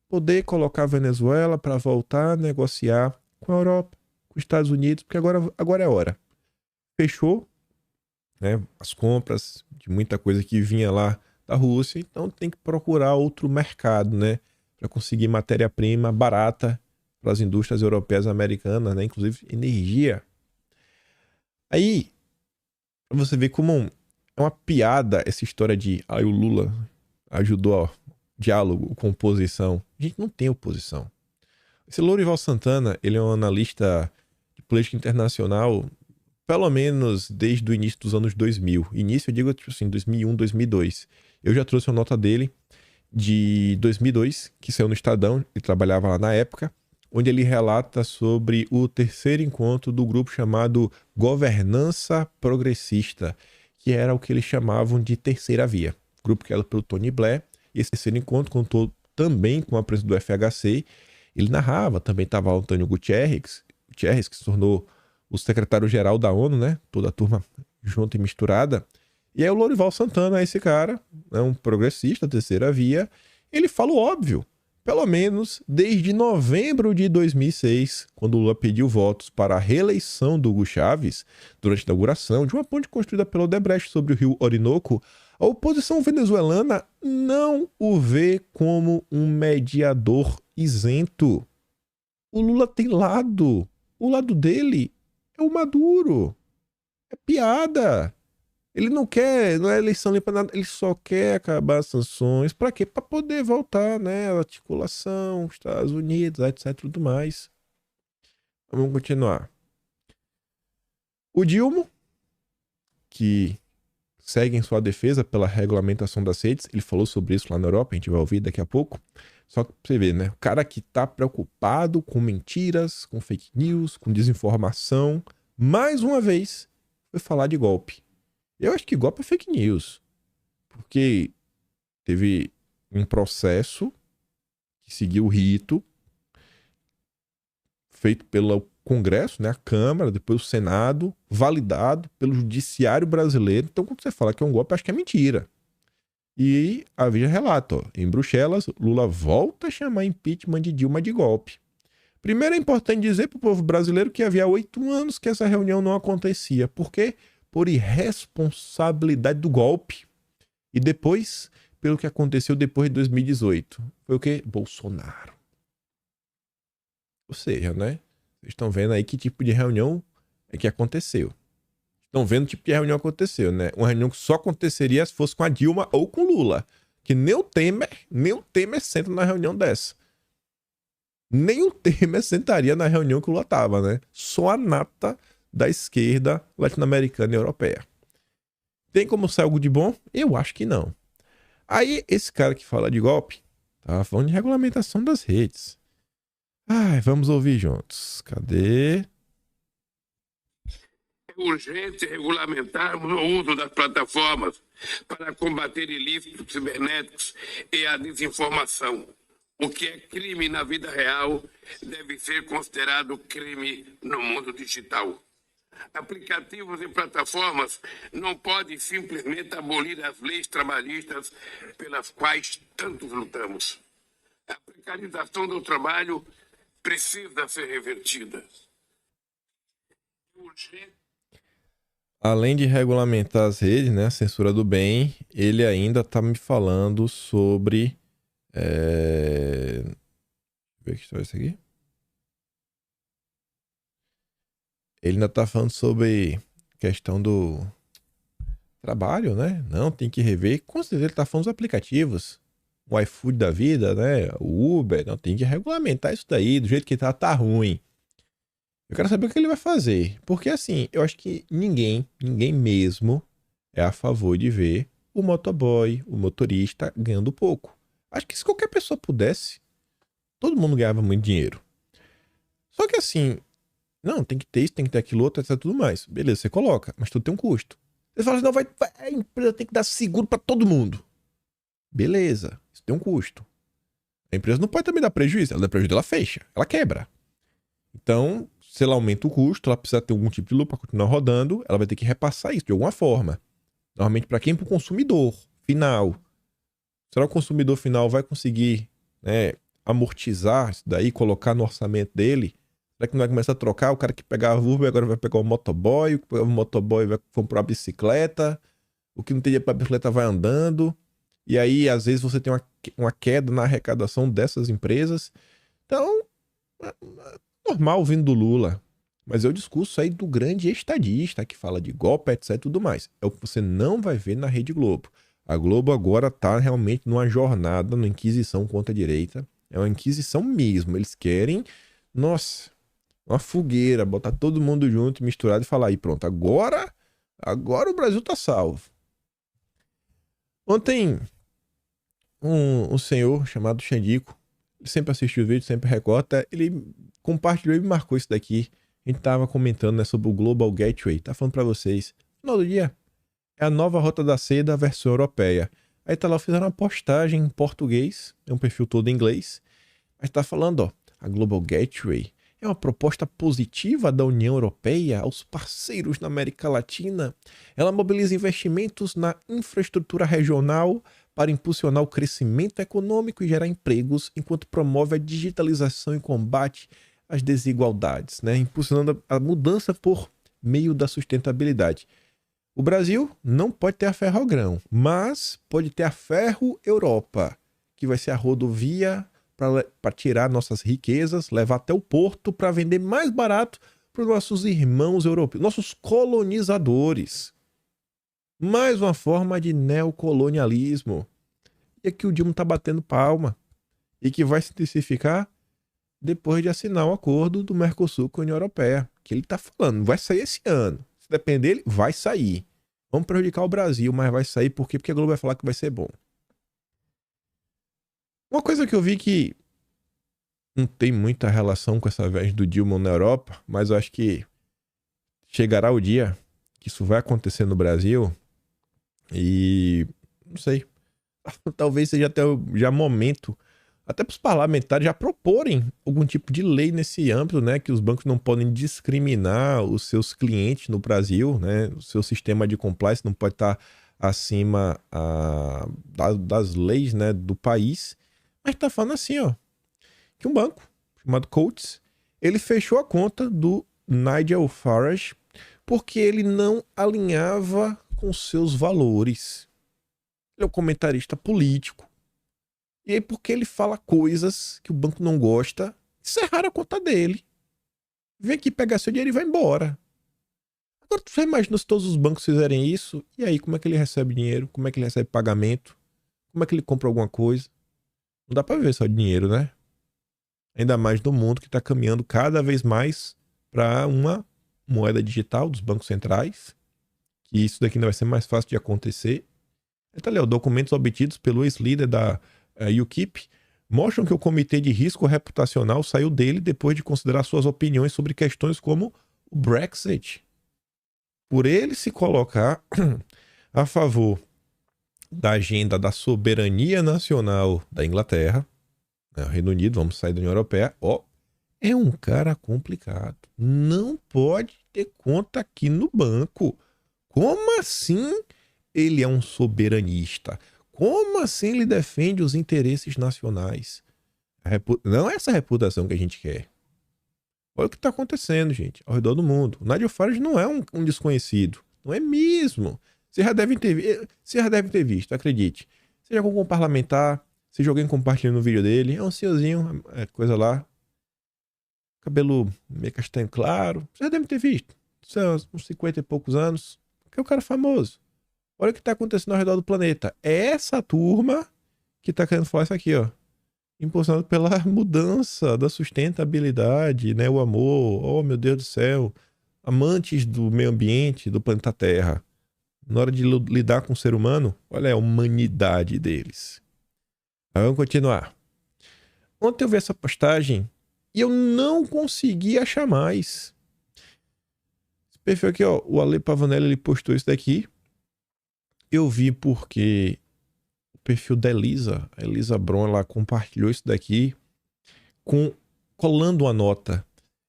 Poder colocar a Venezuela para voltar a negociar com a Europa, com os Estados Unidos, porque agora é hora. Fechou, né, as compras de muita coisa que vinha lá da Rússia, então tem que procurar outro mercado, né, para conseguir matéria-prima barata para as indústrias europeias e americanas, né, inclusive energia. Aí, pra você ver como é uma piada essa história de o Lula ajudou diálogo, composição. A gente não tem oposição. Esse Lourival Santana, ele é um analista de política internacional, pelo menos desde o início dos anos 2000. Início, eu digo, tipo assim, 2001, 2002. Eu já trouxe uma nota dele de 2002, que saiu no Estadão, ele trabalhava lá na época, onde ele relata sobre o terceiro encontro do grupo chamado Governança Progressista, que era o que eles chamavam de Terceira Via. Grupo que era pelo Tony Blair. E esse terceiro encontro contou também com a presença do FHC. Ele narrava, também estava o Antônio Guterres, que se tornou o secretário-geral da ONU, né? Toda a turma junta e misturada. E aí o Lourival Santana, esse cara, é um progressista, terceira via, ele fala o óbvio. Pelo menos desde novembro de 2006, quando o Lula pediu votos para a reeleição do Hugo Chávez, durante a inauguração de uma ponte construída pelo Odebrecht sobre o rio Orinoco, a oposição venezuelana não o vê como um mediador isento. O Lula tem lado. O lado dele é o Maduro. É piada. Ele não quer, não é eleição limpa nada, ele só quer acabar as sanções. Pra quê? Pra poder voltar, né? A articulação, Estados Unidos, etc, tudo mais. Vamos continuar. O Dilma, que segue em sua defesa pela regulamentação das redes, ele falou sobre isso lá na Europa, a gente vai ouvir daqui a pouco. Só que pra você ver, né? O cara que tá preocupado com mentiras, com fake news, com desinformação, mais uma vez, foi falar de golpe. Eu acho que golpe é fake news. Porque teve um processo que seguiu o rito feito pelo Congresso, né, a Câmara, depois o Senado, validado pelo Judiciário brasileiro. Então, quando você fala que é um golpe, acho que é mentira. E a Veja relata, ó, em Bruxelas, Lula volta a chamar impeachment de Dilma de golpe. Primeiro é importante dizer para o povo brasileiro que havia 8 anos que essa reunião não acontecia. Por quê? Por irresponsabilidade do golpe. E depois, pelo que aconteceu depois de 2018. Foi o quê? Bolsonaro. Ou seja, né? Vocês estão vendo aí que tipo de reunião é que aconteceu. Estão vendo que tipo de reunião aconteceu, né? Uma reunião que só aconteceria se fosse com a Dilma ou com Lula. Que nem o Temer senta na reunião dessa. Nem o Temer sentaria na reunião que o Lula tava, né? Só a nata da esquerda latino-americana e europeia. Tem como sair algo de bom? Eu acho que não. Aí, esse cara que fala de golpe, tá falando de regulamentação das redes. Ai, vamos ouvir juntos. Cadê? É urgente regulamentarmos o uso das plataformas para combater ilícitos cibernéticos e a desinformação. O que é crime na vida real deve ser considerado crime no mundo digital. Aplicativos e plataformas não podem simplesmente abolir as leis trabalhistas pelas quais tantos lutamos. A precarização do trabalho precisa ser revertida. Além de regulamentar as redes, né, a censura do bem, ele ainda tá me falando sobre... Deixa eu ver que história é essa aqui. Ele ainda tá falando sobre questão do trabalho, né? Não, tem que rever. Com certeza ele tá falando dos aplicativos. O iFood da vida, né? O Uber. Não, tem que regulamentar isso daí. Do jeito que tá ruim. Eu quero saber o que ele vai fazer. Porque assim, eu acho que ninguém mesmo é a favor de ver o motoboy, o motorista ganhando pouco. Acho que se qualquer pessoa pudesse, todo mundo ganhava muito dinheiro. Só que assim, não, tem que ter isso, tem que ter aquilo outro, etc, tudo mais. Beleza, você coloca, mas tudo tem um custo. Você fala assim, não, a empresa tem que dar seguro pra todo mundo. Beleza, isso tem um custo. A empresa não pode também dar prejuízo, ela dá prejuízo, ela fecha, ela quebra. Então, se ela aumenta o custo, ela precisa ter algum tipo de lucro para continuar rodando, ela vai ter que repassar isso de alguma forma. Normalmente para quem? Para o consumidor final. Será que o consumidor final vai conseguir, né, amortizar isso daí, colocar no orçamento dele? Será que não vai começar a trocar? O cara que pegava Uber agora vai pegar o motoboy, o que pegava o motoboy vai comprar uma bicicleta, o que não tem dinheiro para bicicleta vai andando. E aí, às vezes, você tem uma queda na arrecadação dessas empresas. Então, é normal vindo do Lula. Mas é o discurso aí do grande estadista que fala de golpe, etc e tudo mais. É o que você não vai ver na Rede Globo. A Globo agora tá realmente numa jornada, numa inquisição contra a direita. É uma inquisição mesmo. Eles querem, nossa, uma fogueira, botar todo mundo junto, misturado e falar aí, pronto, agora o Brasil tá salvo. Ontem, um senhor chamado Xandico, ele sempre assiste o vídeo, sempre recorta, ele compartilhou e me marcou isso daqui. A gente tava comentando, né, sobre o Global Gateway. Tá falando pra vocês. No final do dia, é a nova Rota da Seda, versão europeia. Aí tá lá, fizeram uma postagem em português, é um perfil todo em inglês. Mas tá falando, ó, a Global Gateway é uma proposta positiva da União Europeia aos parceiros na América Latina. Ela mobiliza investimentos na infraestrutura regional para impulsionar o crescimento econômico e gerar empregos, enquanto promove a digitalização e combate às desigualdades, né? Impulsionando a mudança por meio da sustentabilidade. O Brasil não pode ter a Ferrogrão, mas pode ter a Ferro Europa, que vai ser a rodovia para tirar nossas riquezas, levar até o porto para vender mais barato para os nossos irmãos europeus, nossos colonizadores. Mais uma forma de neocolonialismo. E aqui o Dilma está batendo palma. E que vai se intensificar depois de assinar o acordo do Mercosul com a União Europeia. Que ele está falando, vai sair esse ano. Se depender dele, vai sair. Vamos prejudicar o Brasil, mas vai sair por quê? Porque a Globo vai falar que vai ser bom. Uma coisa que eu vi que não tem muita relação com essa viagem do Dilma na Europa, mas eu acho que chegará o dia que isso vai acontecer no Brasil e não sei, talvez seja até já momento até para os parlamentares já proporem algum tipo de lei nesse âmbito, né, que os bancos não podem discriminar os seus clientes no Brasil, né, o seu sistema de compliance não pode estar acima das leis, né, do país. Mas tá falando assim, ó, que um banco chamado Coates, ele fechou a conta do Nigel Farage porque ele não alinhava com seus valores. Ele é um comentarista político. E aí porque ele fala coisas que o banco não gosta, encerraram a conta dele. Vem aqui pegar seu dinheiro e vai embora. Agora tu já imaginou se todos os bancos fizerem isso? E aí como é que ele recebe dinheiro? Como é que ele recebe pagamento? Como é que ele compra alguma coisa? Não dá pra ver só dinheiro, né? Ainda mais no mundo que está caminhando cada vez mais para uma moeda digital dos bancos centrais. Que isso daqui ainda vai ser mais fácil de acontecer. Tá ali, ó, documentos obtidos pelo ex-líder da UKIP mostram que o Comitê de Risco Reputacional saiu dele depois de considerar suas opiniões sobre questões como o Brexit. Por ele se colocar a favor da agenda da soberania nacional da Inglaterra, né, o Reino Unido, vamos sair da União Europeia, ó, é um cara complicado. Não pode ter conta aqui no banco. Como assim ele é um soberanista? Como assim ele defende os interesses nacionais? Não é essa reputação que a gente quer. Olha o que está acontecendo, gente, ao redor do mundo. O Nigel Farage não é um desconhecido. Não é mesmo. Vocês já devem ter visto, acredite. Seja com algum parlamentar, seja alguém compartilhando o vídeo dele, é um senhorzinho, coisa lá. Cabelo meio castanho claro. Vocês já devem ter visto. São uns 50 e poucos anos. Que é o cara famoso. Olha o que está acontecendo ao redor do planeta. É essa turma que está querendo falar isso aqui, ó. Impulsionado pela mudança da sustentabilidade, né? O amor. Oh, meu Deus do céu. Amantes do meio ambiente, do planeta Terra. Na hora de lidar com o ser humano, olha a humanidade deles. Mas vamos continuar. Ontem eu vi essa postagem e eu não consegui achar mais. Esse perfil aqui, ó, o Ale Pavanelli, ele postou isso daqui. Eu vi porque o perfil da Elisa, a Elisa Bron, ela compartilhou isso daqui colando uma nota.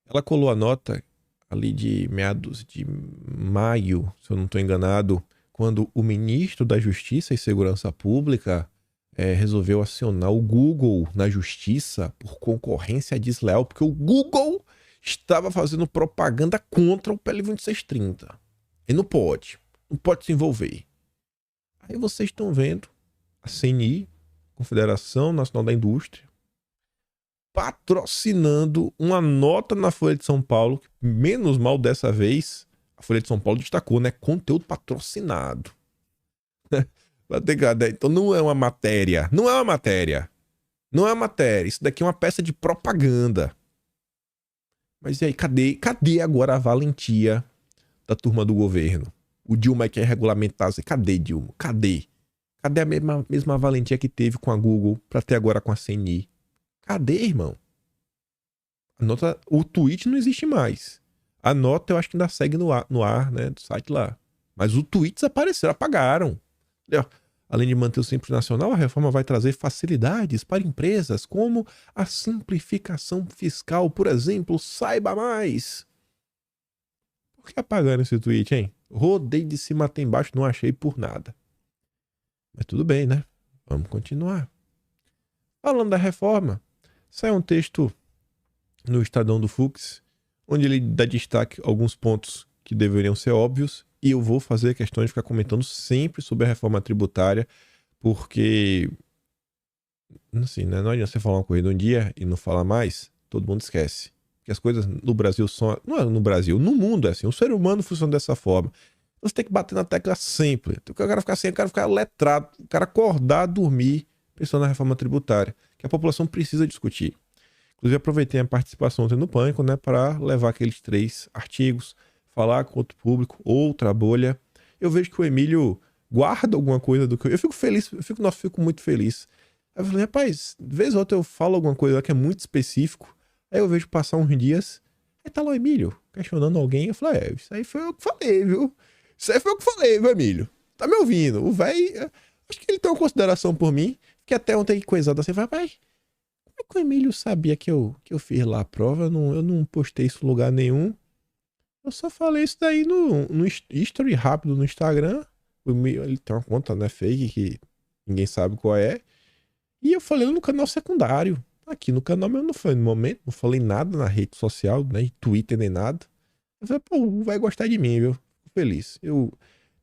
Ela colou a nota ali de meados de maio, se eu não estou enganado, quando o ministro da Justiça e Segurança Pública resolveu acionar o Google na justiça por concorrência desleal, porque o Google estava fazendo propaganda contra o PL 2630. E não pode se envolver. Aí vocês estão vendo a CNI, Confederação Nacional da Indústria, patrocinando uma nota na Folha de São Paulo, que, menos mal dessa vez, a Folha de São Paulo destacou, né? Conteúdo patrocinado. Então não é uma matéria. Não é uma matéria. Não é uma matéria. Isso daqui é uma peça de propaganda. Mas e aí, cadê agora a valentia da turma do governo? O Dilma quer regulamentar. Cadê, Dilma? Cadê? Cadê a mesma valentia que teve com a Google pra ter agora com a CNI? Cadê, irmão? A nota, o tweet não existe mais. A nota eu acho que ainda segue no ar, né? Do site lá. Mas o tweet desapareceu, apagaram. Além de manter o Simples Nacional, a reforma vai trazer facilidades para empresas, como a simplificação fiscal, por exemplo. Saiba mais. Por que apagaram esse tweet, hein? Rodei de cima até embaixo, não achei por nada. Mas tudo bem, né? Vamos continuar. Falando da reforma, sai um texto no Estadão do Fux, onde ele dá destaque a alguns pontos que deveriam ser óbvios, e eu vou fazer questão de ficar comentando sempre sobre a reforma tributária, porque, assim, né, não adianta você falar uma coisa um dia e não falar mais, todo mundo esquece. Porque as coisas no Brasil são... Não é no Brasil, no mundo é assim. O ser humano funciona dessa forma. Você tem que bater na tecla sempre. O cara ficar assim, o cara ficar letrado, o cara acordar, dormir, pensando na reforma tributária, que a população precisa discutir. Inclusive, aproveitei a participação ontem no Pânico, né, para levar aqueles 3 artigos, falar com outro público, outra bolha. Eu vejo que o Emílio guarda alguma coisa do que eu fico feliz, fico muito feliz. Aí eu falei, rapaz, de vez ou outra eu falo alguma coisa lá que é muito específico, aí eu vejo passar uns dias, aí tá lá o Emílio questionando alguém, eu falei, isso aí foi eu que falei, viu? Isso aí foi eu que falei, viu, Emílio? Tá me ouvindo? O velho, acho que ele tem uma consideração por mim, que até ontem coisado assim, rapaz, como é que o Emílio sabia que eu fiz lá a prova? Eu não postei isso em lugar nenhum. Eu só falei isso daí no history rápido no Instagram. Ele tem uma conta, né, fake, que ninguém sabe qual é. E eu falei no canal secundário. Aqui no canal meu não foi no momento, não falei nada na rede social, nem Twitter, nem nada. Eu falei, pô, vai gostar de mim, viu? Fico feliz. Eu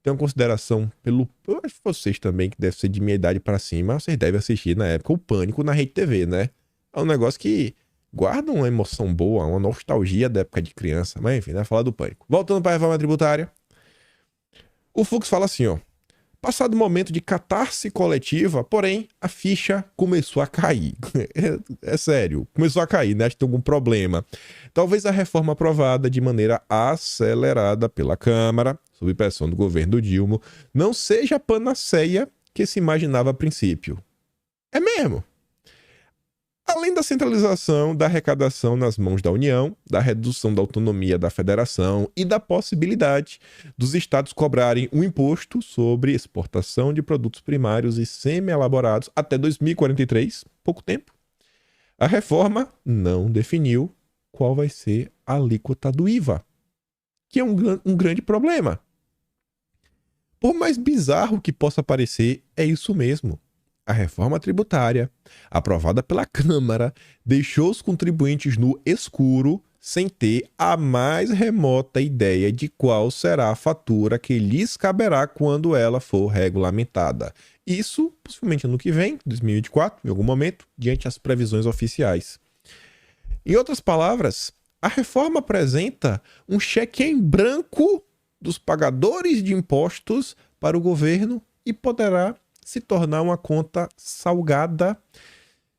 tenho uma consideração pelo... Eu acho que vocês também, que deve ser de minha idade pra cima, vocês devem assistir na época o Pânico na Rede TV, né? É um negócio que guarda uma emoção boa, uma nostalgia da época de criança. Mas enfim, né? Falar do Pânico. Voltando para a reforma tributária. O Fux fala assim, ó. Passado o momento de catarse coletiva, porém, a ficha começou a cair. É sério, começou a cair, né? Acho que tem algum problema. Talvez a reforma aprovada de maneira acelerada pela Câmara, sob pressão do governo do Dilma, não seja a panaceia que se imaginava a princípio. É mesmo. Além da centralização da arrecadação nas mãos da União, da redução da autonomia da federação e da possibilidade dos estados cobrarem um imposto sobre exportação de produtos primários e semi-elaborados até 2043, pouco tempo, a reforma não definiu qual vai ser a alíquota do IVA, que é um grande problema. Por mais bizarro que possa parecer, é isso mesmo. A reforma tributária, aprovada pela Câmara, deixou os contribuintes no escuro sem ter a mais remota ideia de qual será a fatura que lhes caberá quando ela for regulamentada. Isso, possivelmente ano que vem, 2024, em algum momento, diante das previsões oficiais. Em outras palavras, a reforma apresenta um cheque em branco dos pagadores de impostos para o governo e poderá se tornar uma conta salgada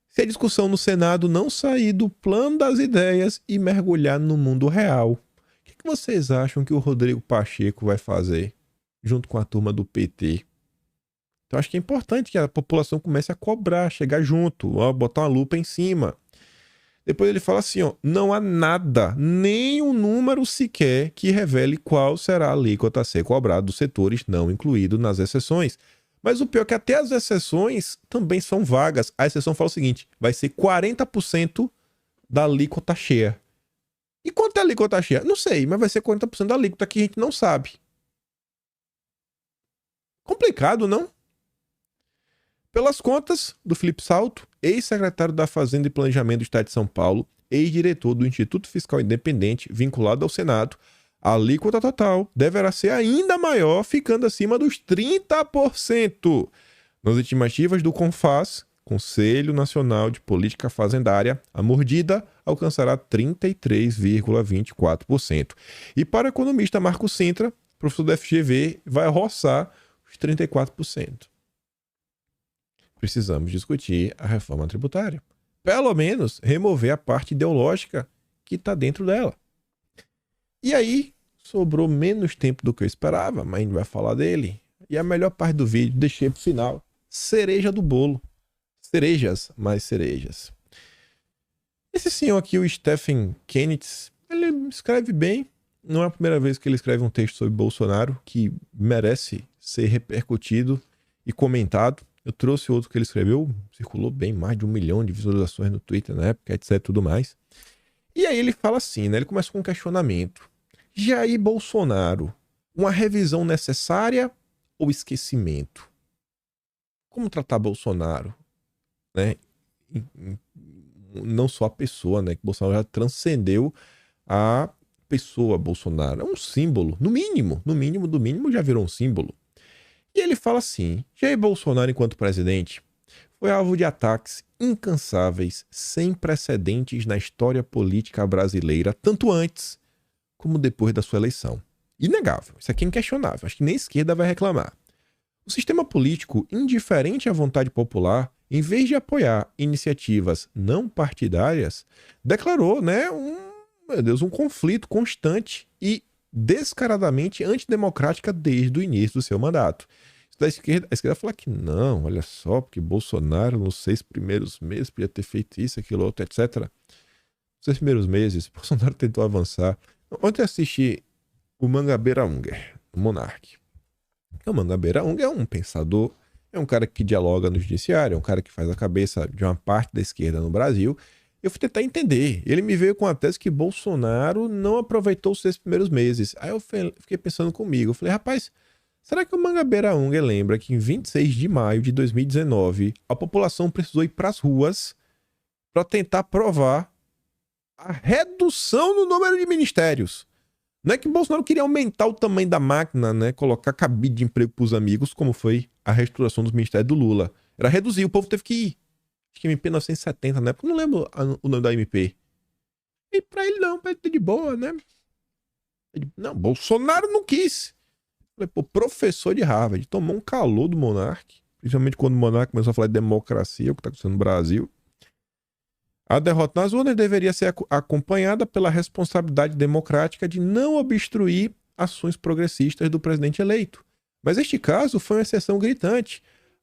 se a discussão no Senado não sair do plano das ideias e mergulhar no mundo real. O que vocês acham que o Rodrigo Pacheco vai fazer junto com a turma do PT? Então acho que é importante que a população comece a cobrar, chegar junto, ó, botar uma lupa em cima. Depois ele fala assim, ó, não há nada, nem um número sequer que revele qual será a alíquota a ser cobrada dos setores não incluídos nas exceções. Mas o pior é que até as exceções também são vagas. A exceção fala o seguinte, vai ser 40% da alíquota cheia. E quanto é a alíquota taxeira? Não sei, mas vai ser 40% da alíquota que a gente não sabe. Complicado, não? Pelas contas do Felipe Salto, ex-secretário da Fazenda e Planejamento do Estado de São Paulo, ex-diretor do Instituto Fiscal Independente, vinculado ao Senado, a alíquota total deverá ser ainda maior, ficando acima dos 30%. Nas estimativas do CONFAS, Conselho Nacional de Política Fazendária, a mordida alcançará 33,24%. E para o economista Marco Sintra, professor da FGV, vai roçar os 34%. Precisamos discutir a reforma tributária. Pelo menos remover a parte ideológica que está dentro dela. E aí, sobrou menos tempo do que eu esperava, mas a gente vai falar dele. E a melhor parte do vídeo, deixei para o final. Cereja do bolo. Cerejas, mais cerejas. Esse senhor aqui, o Stephen Kenneth, ele escreve bem. Não é a primeira vez que ele escreve um texto sobre Bolsonaro que merece ser repercutido e comentado. Eu trouxe outro que ele escreveu, circulou bem, mais de 1 milhão de visualizações no Twitter na época, etc, tudo mais. E aí ele fala assim, né? Ele começa com um questionamento. Jair Bolsonaro, uma revisão necessária ou esquecimento? Como tratar Bolsonaro? Né? Não só a pessoa, né? Que Bolsonaro já transcendeu a pessoa Bolsonaro. É um símbolo, no mínimo já virou um símbolo. E ele fala assim, Jair Bolsonaro, enquanto presidente, foi alvo de ataques incansáveis, sem precedentes na história política brasileira, tanto antes como depois da sua eleição. Inegável, isso aqui é inquestionável, acho que nem a esquerda vai reclamar. O sistema político, indiferente à vontade popular, em vez de apoiar iniciativas não partidárias, declarou, né, um conflito constante e descaradamente antidemocrática desde o início do seu mandato. A esquerda fala que não, olha só, porque Bolsonaro nos 6 primeiros meses podia ter feito isso, aquilo, outro, etc. Nos 6 primeiros meses, Bolsonaro tentou avançar. Ontem eu assisti o Mangabeira Unger, o Monark. O Mangabeira Unger é um pensador, é um cara que dialoga no judiciário, é um cara que faz a cabeça de uma parte da esquerda no Brasil. Eu fui tentar entender. Ele me veio com a tese que Bolsonaro não aproveitou os 6 primeiros meses. Aí eu fiquei pensando comigo. Eu falei, rapaz, será que o Mangabeira Unger lembra que em 26 de maio de 2019 a população precisou ir para as ruas para tentar provar a redução no número de ministérios? Não é que Bolsonaro queria aumentar o tamanho da máquina, né? Colocar cabide de emprego para os amigos, como foi a reestruturação dos ministérios do Lula. Era reduzir, o povo teve que ir. Acho que MP 970, né? Porque eu não lembro o nome da MP. E pra ele não, pra ele tá de boa, né? Não, Bolsonaro não quis. Falei, pô, professor de Harvard, tomou um calor do Monark, principalmente quando o Monark começou a falar de democracia, o que tá acontecendo no Brasil. A derrota nas urnas deveria ser acompanhada pela responsabilidade democrática de não obstruir ações progressistas do presidente eleito. Mas este caso foi uma exceção gritante.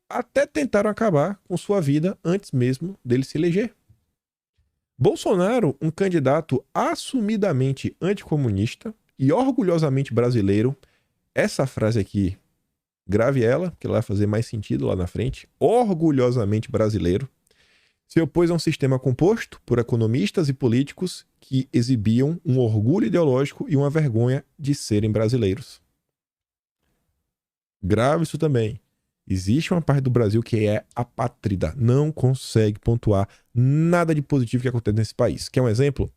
Até tentaram acabar com sua vida antes mesmo dele se eleger. Bolsonaro, um candidato assumidamente anticomunista e orgulhosamente brasileiro, essa frase aqui, grave ela, que ela vai fazer mais sentido lá na frente, orgulhosamente brasileiro, se opôs a um sistema composto por economistas e políticos que exibiam um orgulho ideológico e uma vergonha de serem brasileiros. Grave isso também. Existe uma parte do Brasil que é apátrida, não consegue pontuar nada de positivo que acontece nesse país. Quer um exemplo?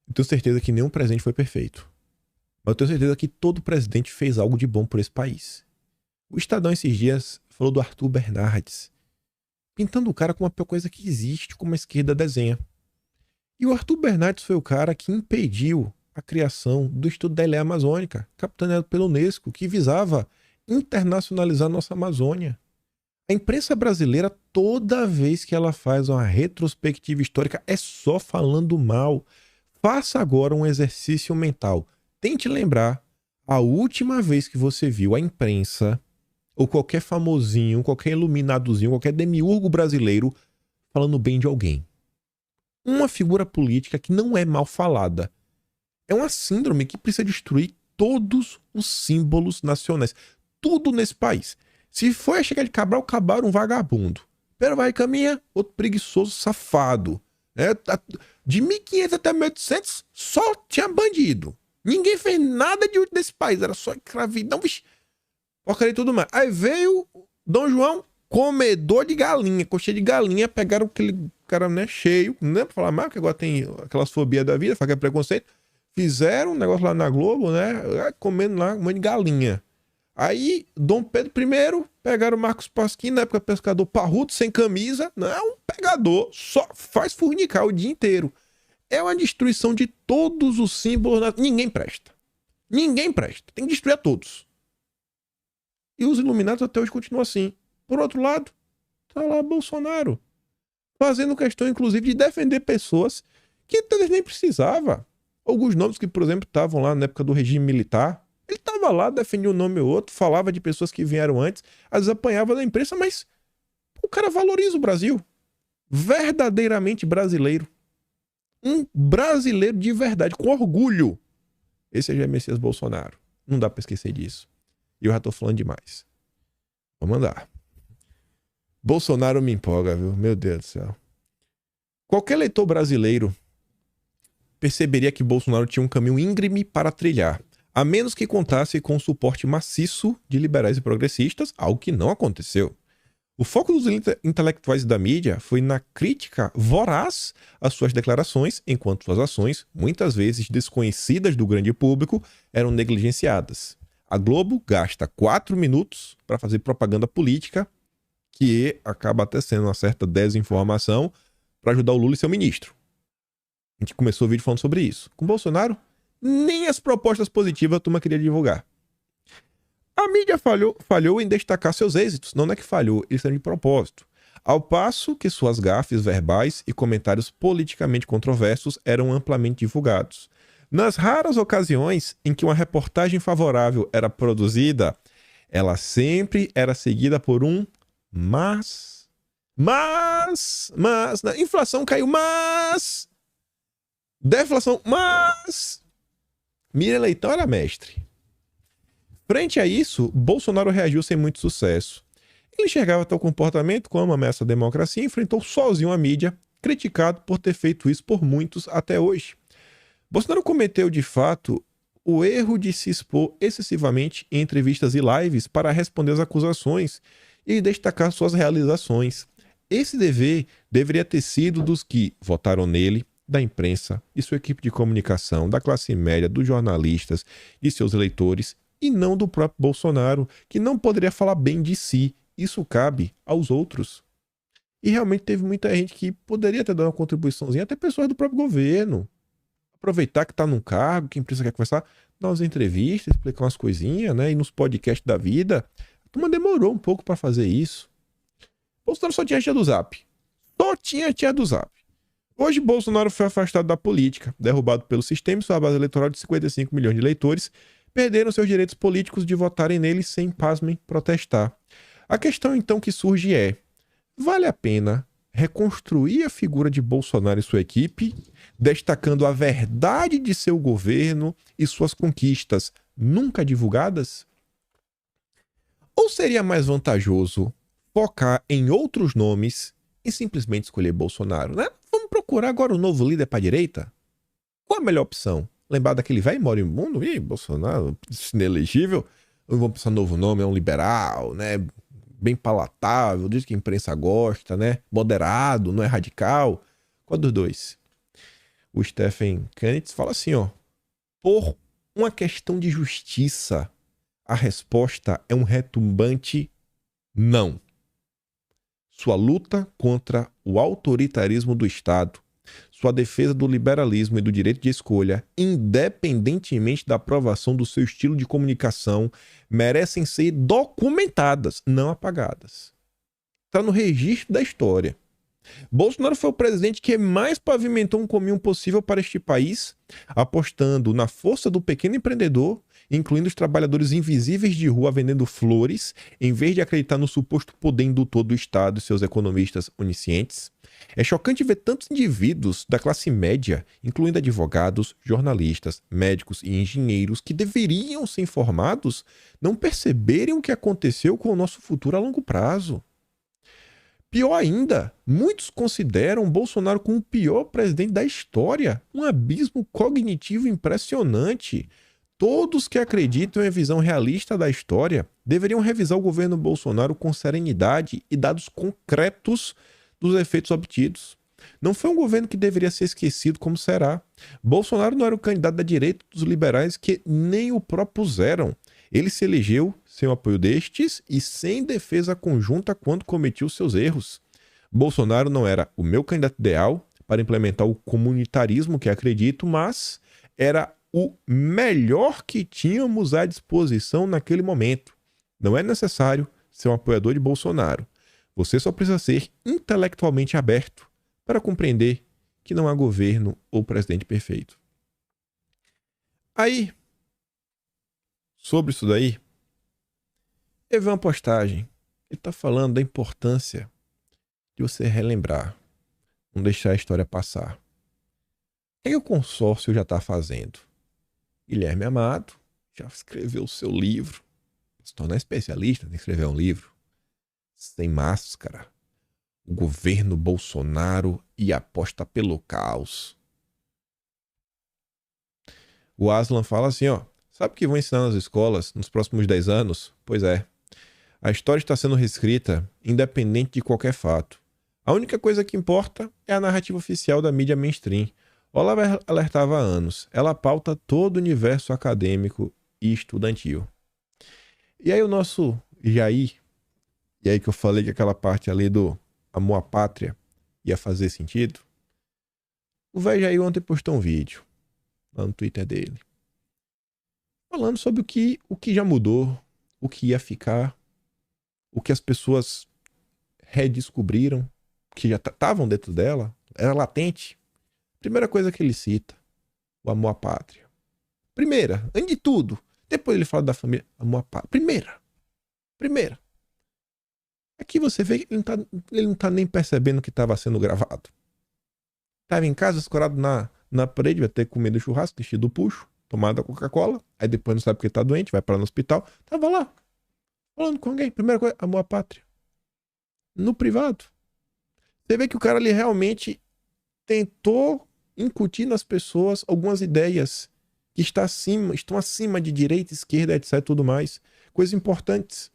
Eu tenho certeza que nenhum presidente foi perfeito. Mas eu tenho certeza que todo presidente fez algo de bom por esse país. O Estadão esses dias falou do Arthur Bernardes, pintando o cara como uma coisa que existe, como a esquerda desenha. E o Arthur Bernardes foi o cara que impediu a criação do Instituto da Ilha Amazônica, capitaneado pela Unesco, que visava internacionalizar nossa Amazônia. A imprensa brasileira, toda vez que ela faz uma retrospectiva histórica, é só falando mal. Faça agora um exercício mental. Tente lembrar a última vez que você viu a imprensa, ou qualquer famosinho, qualquer iluminadozinho, qualquer demiurgo brasileiro falando bem de alguém. Uma figura política que não é mal falada. É uma síndrome que precisa destruir todos os símbolos nacionais. Tudo nesse país. Se for a chegar de Cabral, Cabral um vagabundo. Pero vai caminha, outro preguiçoso safado. De 1500 até 1800, só tinha bandido. Ninguém fez nada de útil desse país. Era só escravidão, vixi, porcaria e tudo mais. Aí veio Dom João, comedor de galinha, coxinha de galinha. Pegaram aquele cara, né, cheio, não é pra falar mais, porque agora tem aquelas fobias da vida, faz preconceito. Fizeram um negócio lá na Globo, né, comendo lá um monte de galinha. Aí, Dom Pedro I, pegaram Marcos Pasquim, na época pescador parrudo, sem camisa, não é um pegador, só faz furnicar o dia inteiro. É uma destruição de todos os símbolos. Ninguém presta. Ninguém presta. Tem que destruir a todos. E os iluminados até hoje continuam assim. Por outro lado, tá lá Bolsonaro, fazendo questão, inclusive, de defender pessoas que talvez nem precisava. Alguns nomes que, por exemplo, estavam lá na época do regime militar, ele estava lá, defendia um nome ou outro, falava de pessoas que vieram antes, às vezes apanhava da imprensa, mas o cara valoriza o Brasil. Verdadeiramente brasileiro. Um brasileiro de verdade, com orgulho. Esse é Jair Messias Bolsonaro. Não dá pra esquecer disso. E eu já tô falando demais. Vamos andar. Bolsonaro me empolga, viu? Meu Deus do céu. Qualquer eleitor brasileiro perceberia que Bolsonaro tinha um caminho íngreme para trilhar, a menos que contasse com o suporte maciço de liberais e progressistas, algo que não aconteceu. O foco dos intelectuais da mídia foi na crítica voraz às suas declarações, enquanto suas ações, muitas vezes desconhecidas do grande público, eram negligenciadas. A Globo gasta 4 minutos para fazer propaganda política, que acaba até sendo uma certa desinformação, para ajudar o Lula e seu ministro. A gente começou o vídeo falando sobre isso. Com Bolsonaro, nem as propostas positivas a turma queria divulgar. A mídia falhou em destacar seus êxitos. Não é que falhou, eles estão de propósito. Ao passo que suas gafes verbais e comentários politicamente controversos eram amplamente divulgados. Nas raras ocasiões em que uma reportagem favorável era produzida, ela sempre era seguida por um mas, a inflação caiu, mas, deflação, mas, Mira Leitão era mestre. Frente a isso, Bolsonaro reagiu sem muito sucesso. Ele enxergava tal comportamento como uma ameaça à democracia e enfrentou sozinho a mídia, criticado por ter feito isso por muitos até hoje. Bolsonaro cometeu, de fato, o erro de se expor excessivamente em entrevistas e lives para responder às acusações e destacar suas realizações. Esse dever deveria ter sido dos que votaram nele, da imprensa, de sua equipe de comunicação, da classe média, dos jornalistas, de seus eleitores, e não do próprio Bolsonaro, que não poderia falar bem de si. Isso cabe aos outros. E realmente teve muita gente que poderia ter dado uma contribuiçãozinha, até pessoas do próprio governo. Aproveitar que está num cargo, que a imprensa quer conversar, dar umas entrevistas, explicar umas coisinhas, né? E nos podcasts da vida. A turma demorou um pouco para fazer isso. Bolsonaro só tinha tia do Zap. Só tinha tia do Zap. Hoje, Bolsonaro foi afastado da política, derrubado pelo sistema e sua base eleitoral de 55 milhões de eleitores perderam seus direitos políticos de votarem nele sem, pasmem, protestar. A questão então que surge é: vale a pena reconstruir a figura de Bolsonaro e sua equipe, destacando a verdade de seu governo e suas conquistas nunca divulgadas? Ou seria mais vantajoso focar em outros nomes e simplesmente escolher Bolsonaro, né? Vamos procurar agora um novo líder para a direita? Qual a melhor opção? Lembrar daquele velho moribundo? Ih, Bolsonaro, inelegível. Vamos pensar um novo nome, é um liberal, né? Bem palatável, diz que a imprensa gosta, né? Moderado, não é radical. Qual dos dois? O Stephen Kennedy fala assim, ó: por uma questão de justiça, a resposta é um retumbante não. Sua luta contra o autoritarismo do Estado, sua defesa do liberalismo e do direito de escolha, independentemente da aprovação do seu estilo de comunicação, merecem ser documentadas, não apagadas. Está no registro da história. Bolsonaro foi o presidente que mais pavimentou um caminho possível para este país, apostando na força do pequeno empreendedor, incluindo os trabalhadores invisíveis de rua vendendo flores, em vez de acreditar no suposto poder indutor do Estado e seus economistas oniscientes. É chocante ver tantos indivíduos da classe média, incluindo advogados, jornalistas, médicos e engenheiros que deveriam ser informados, não perceberem o que aconteceu com o nosso futuro a longo prazo. Pior ainda, muitos consideram Bolsonaro como o pior presidente da história. Um abismo cognitivo impressionante. Todos que acreditam em visão realista da história deveriam revisar o governo Bolsonaro com serenidade e dados concretos dos efeitos obtidos. Não foi um governo que deveria ser esquecido como será. Bolsonaro não era o candidato da direita dos liberais que nem o propuseram. Ele se elegeu sem o apoio destes e sem defesa conjunta quando cometia os seus erros. Bolsonaro não era o meu candidato ideal para implementar o comunitarismo que acredito, mas era o melhor que tínhamos à disposição naquele momento. Não é necessário ser um apoiador de Bolsonaro. Você só precisa ser intelectualmente aberto para compreender que não há governo ou presidente perfeito. Aí, sobre isso daí, eu vi uma postagem. Ele está falando da importância de você relembrar, não deixar a história passar. O que o consórcio já está fazendo? Guilherme Amado já escreveu o seu livro. Se tornar especialista, tem que escrever um livro. Sem máscara. O governo Bolsonaro e aposta pelo caos. O Aslan fala assim, ó. Sabe o que vão ensinar nas escolas nos próximos 10 anos? Pois é. A história está sendo reescrita independente de qualquer fato. A única coisa que importa é a narrativa oficial da mídia mainstream. Olavo alertava há anos. Ela pauta todo o universo acadêmico e estudantil. E aí o nosso Jair, e aí que eu falei que aquela parte ali do amor à pátria ia fazer sentido, o velho Jair ontem postou um vídeo lá no Twitter dele, falando sobre o que já mudou, o que ia ficar, o que as pessoas redescobriram, que já estavam dentro dela, era latente. Primeira coisa que ele cita, o amor à pátria. Primeira, antes de tudo. Depois ele fala da família, amor à pátria. Primeira. Aqui você vê que ele não tá nem percebendo que estava sendo gravado. Estava em casa, escorado na parede, vai ter comido churrasco, vestido puxo, tomado Coca-Cola, aí depois não sabe porque tá doente, vai parar no hospital. Tava lá, falando com alguém. Primeira coisa, amor à pátria. No privado. Você vê que o cara ali realmente tentou incutir nas pessoas algumas ideias que estão acima de direita, esquerda, etc. e tudo mais. Coisas importantes.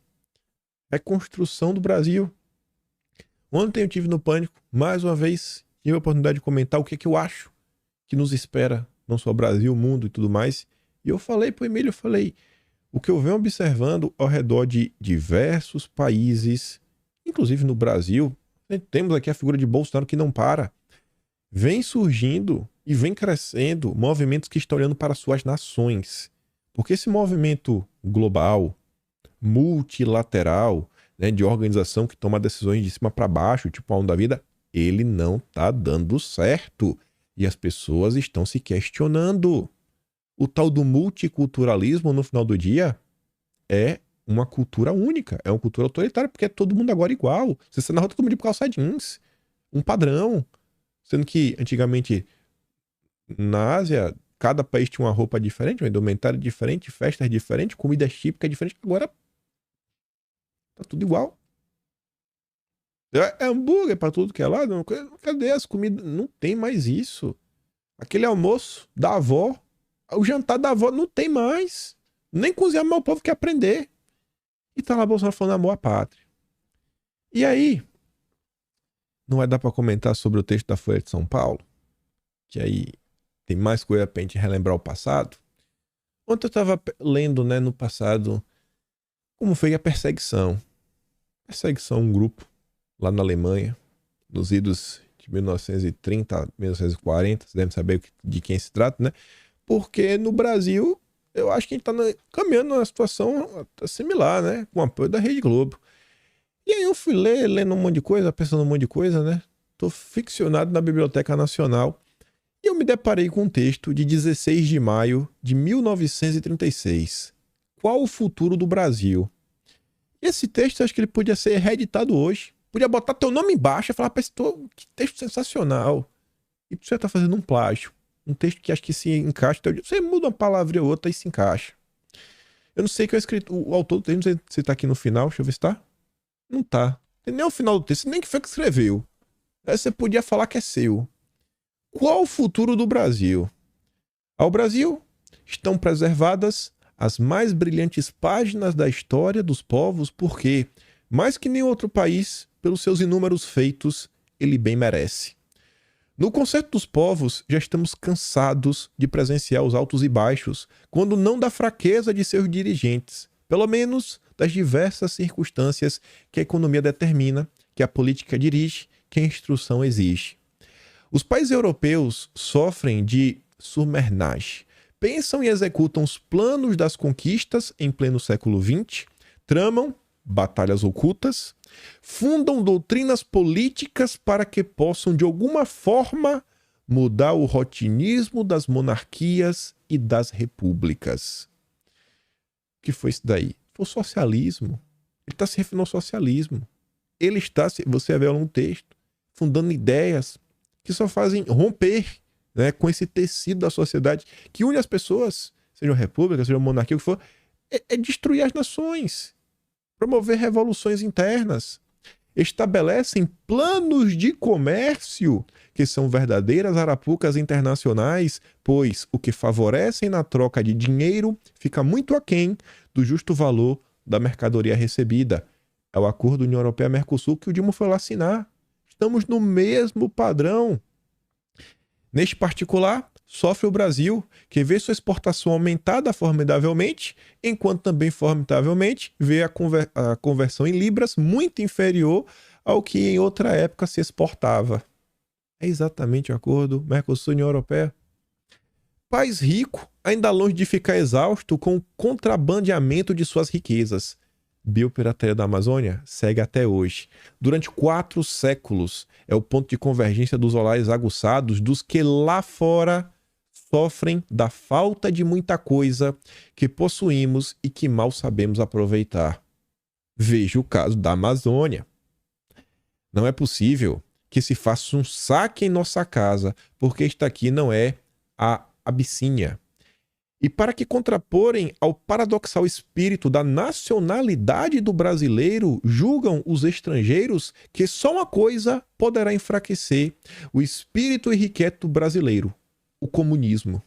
É construção do Brasil. Ontem eu tive no Pânico, mais uma vez, tive a oportunidade de comentar o que eu acho que nos espera, não só o Brasil, o mundo e tudo mais. E eu falei pro Emílio, o que eu venho observando ao redor de diversos países, inclusive no Brasil, temos aqui a figura de Bolsonaro que não para. Vem surgindo e vem crescendo movimentos que estão olhando para suas nações. Porque esse movimento global, multilateral, né, de organização que toma decisões de cima para baixo, tipo a onda da vida, ele não tá dando certo. E as pessoas estão se questionando. O tal do multiculturalismo, no final do dia, é uma cultura única, é uma cultura autoritária, porque é todo mundo agora igual. Você sai na rua, todo mundo de calça jeans, um padrão. Sendo que, antigamente, na Ásia, cada país tinha uma roupa diferente, uma indumentária diferente, festas diferentes, comidas típicas diferentes. Agora, tá tudo igual. É hambúrguer pra tudo que é lado. Cadê as comidas? Não tem mais isso. Aquele almoço da avó, o jantar da avó não tem mais. Nem cozinhar, mas o povo quer aprender. E tá lá Bolsonaro falando amor à pátria. E aí, não vai dar pra comentar sobre o texto da Folha de São Paulo? Que aí tem mais coisa pra gente relembrar o passado. Ontem eu tava lendo, né, no passado, como foi a perseguição. Perseguição, um grupo lá na Alemanha, nos idos de 1930, 1940, você deve saber de quem se trata, né? Porque no Brasil, eu acho que a gente tá caminhando numa situação similar, né? Com o apoio da Rede Globo. E aí eu fui lendo um monte de coisa, pensando um monte de coisa, né? Tô ficcionado na Biblioteca Nacional. E eu me deparei com um texto de 16 de maio de 1936. Qual o futuro do Brasil? Esse texto, eu acho que ele podia ser reeditado hoje. Podia botar teu nome embaixo e falar, que texto sensacional. E você tá fazendo um plágio. Um texto que acho que se encaixa. Você muda uma palavra ou outra e se encaixa. Eu não sei que o autor do texto, não sei se tá aqui no final, deixa eu ver se tá. Não tá. Tem nem o final do texto, nem que foi que escreveu. Aí você podia falar que é seu. Qual o futuro do Brasil? Ao Brasil estão preservadas as mais brilhantes páginas da história dos povos, porque, mais que nenhum outro país, pelos seus inúmeros feitos, ele bem merece. No concerto dos povos, já estamos cansados de presenciar os altos e baixos, quando não da fraqueza de seus dirigentes, pelo menos das diversas circunstâncias que a economia determina, que a política dirige, que a instrução exige. Os países europeus sofrem de surmenage, pensam e executam os planos das conquistas em pleno século XX, tramam batalhas ocultas, fundam doutrinas políticas para que possam, de alguma forma, mudar o rotinismo das monarquias e das repúblicas. O que foi isso daí? Foi o socialismo. Ele está se referindo ao socialismo. Ele está, você vê no texto, fundando ideias que só fazem romper, né, com esse tecido da sociedade que une as pessoas, seja república, seja monarquia, o que for, é destruir as nações, promover revoluções internas, estabelecem planos de comércio que são verdadeiras arapucas internacionais, pois o que favorecem na troca de dinheiro fica muito aquém do justo valor da mercadoria recebida. É o acordo União Europeia-Mercosul que o Dilma foi lá assinar. Estamos no mesmo padrão. Neste particular, sofre o Brasil, que vê sua exportação aumentada formidavelmente, enquanto também formidavelmente vê a conversão em libras muito inferior ao que em outra época se exportava. É exatamente o acordo Mercosul-União Europeia. País rico, ainda longe de ficar exausto com o contrabandeamento de suas riquezas. Biopirateria da Amazônia segue até hoje. Durante 4 séculos é o ponto de convergência dos olhares aguçados dos que lá fora sofrem da falta de muita coisa que possuímos e que mal sabemos aproveitar. Veja o caso da Amazônia. Não é possível que se faça um saque em nossa casa, porque esta aqui não é a Abissínia. E para que contraporem ao paradoxal espírito da nacionalidade do brasileiro, julgam os estrangeiros que só uma coisa poderá enfraquecer o espírito irrequieto brasileiro: o comunismo.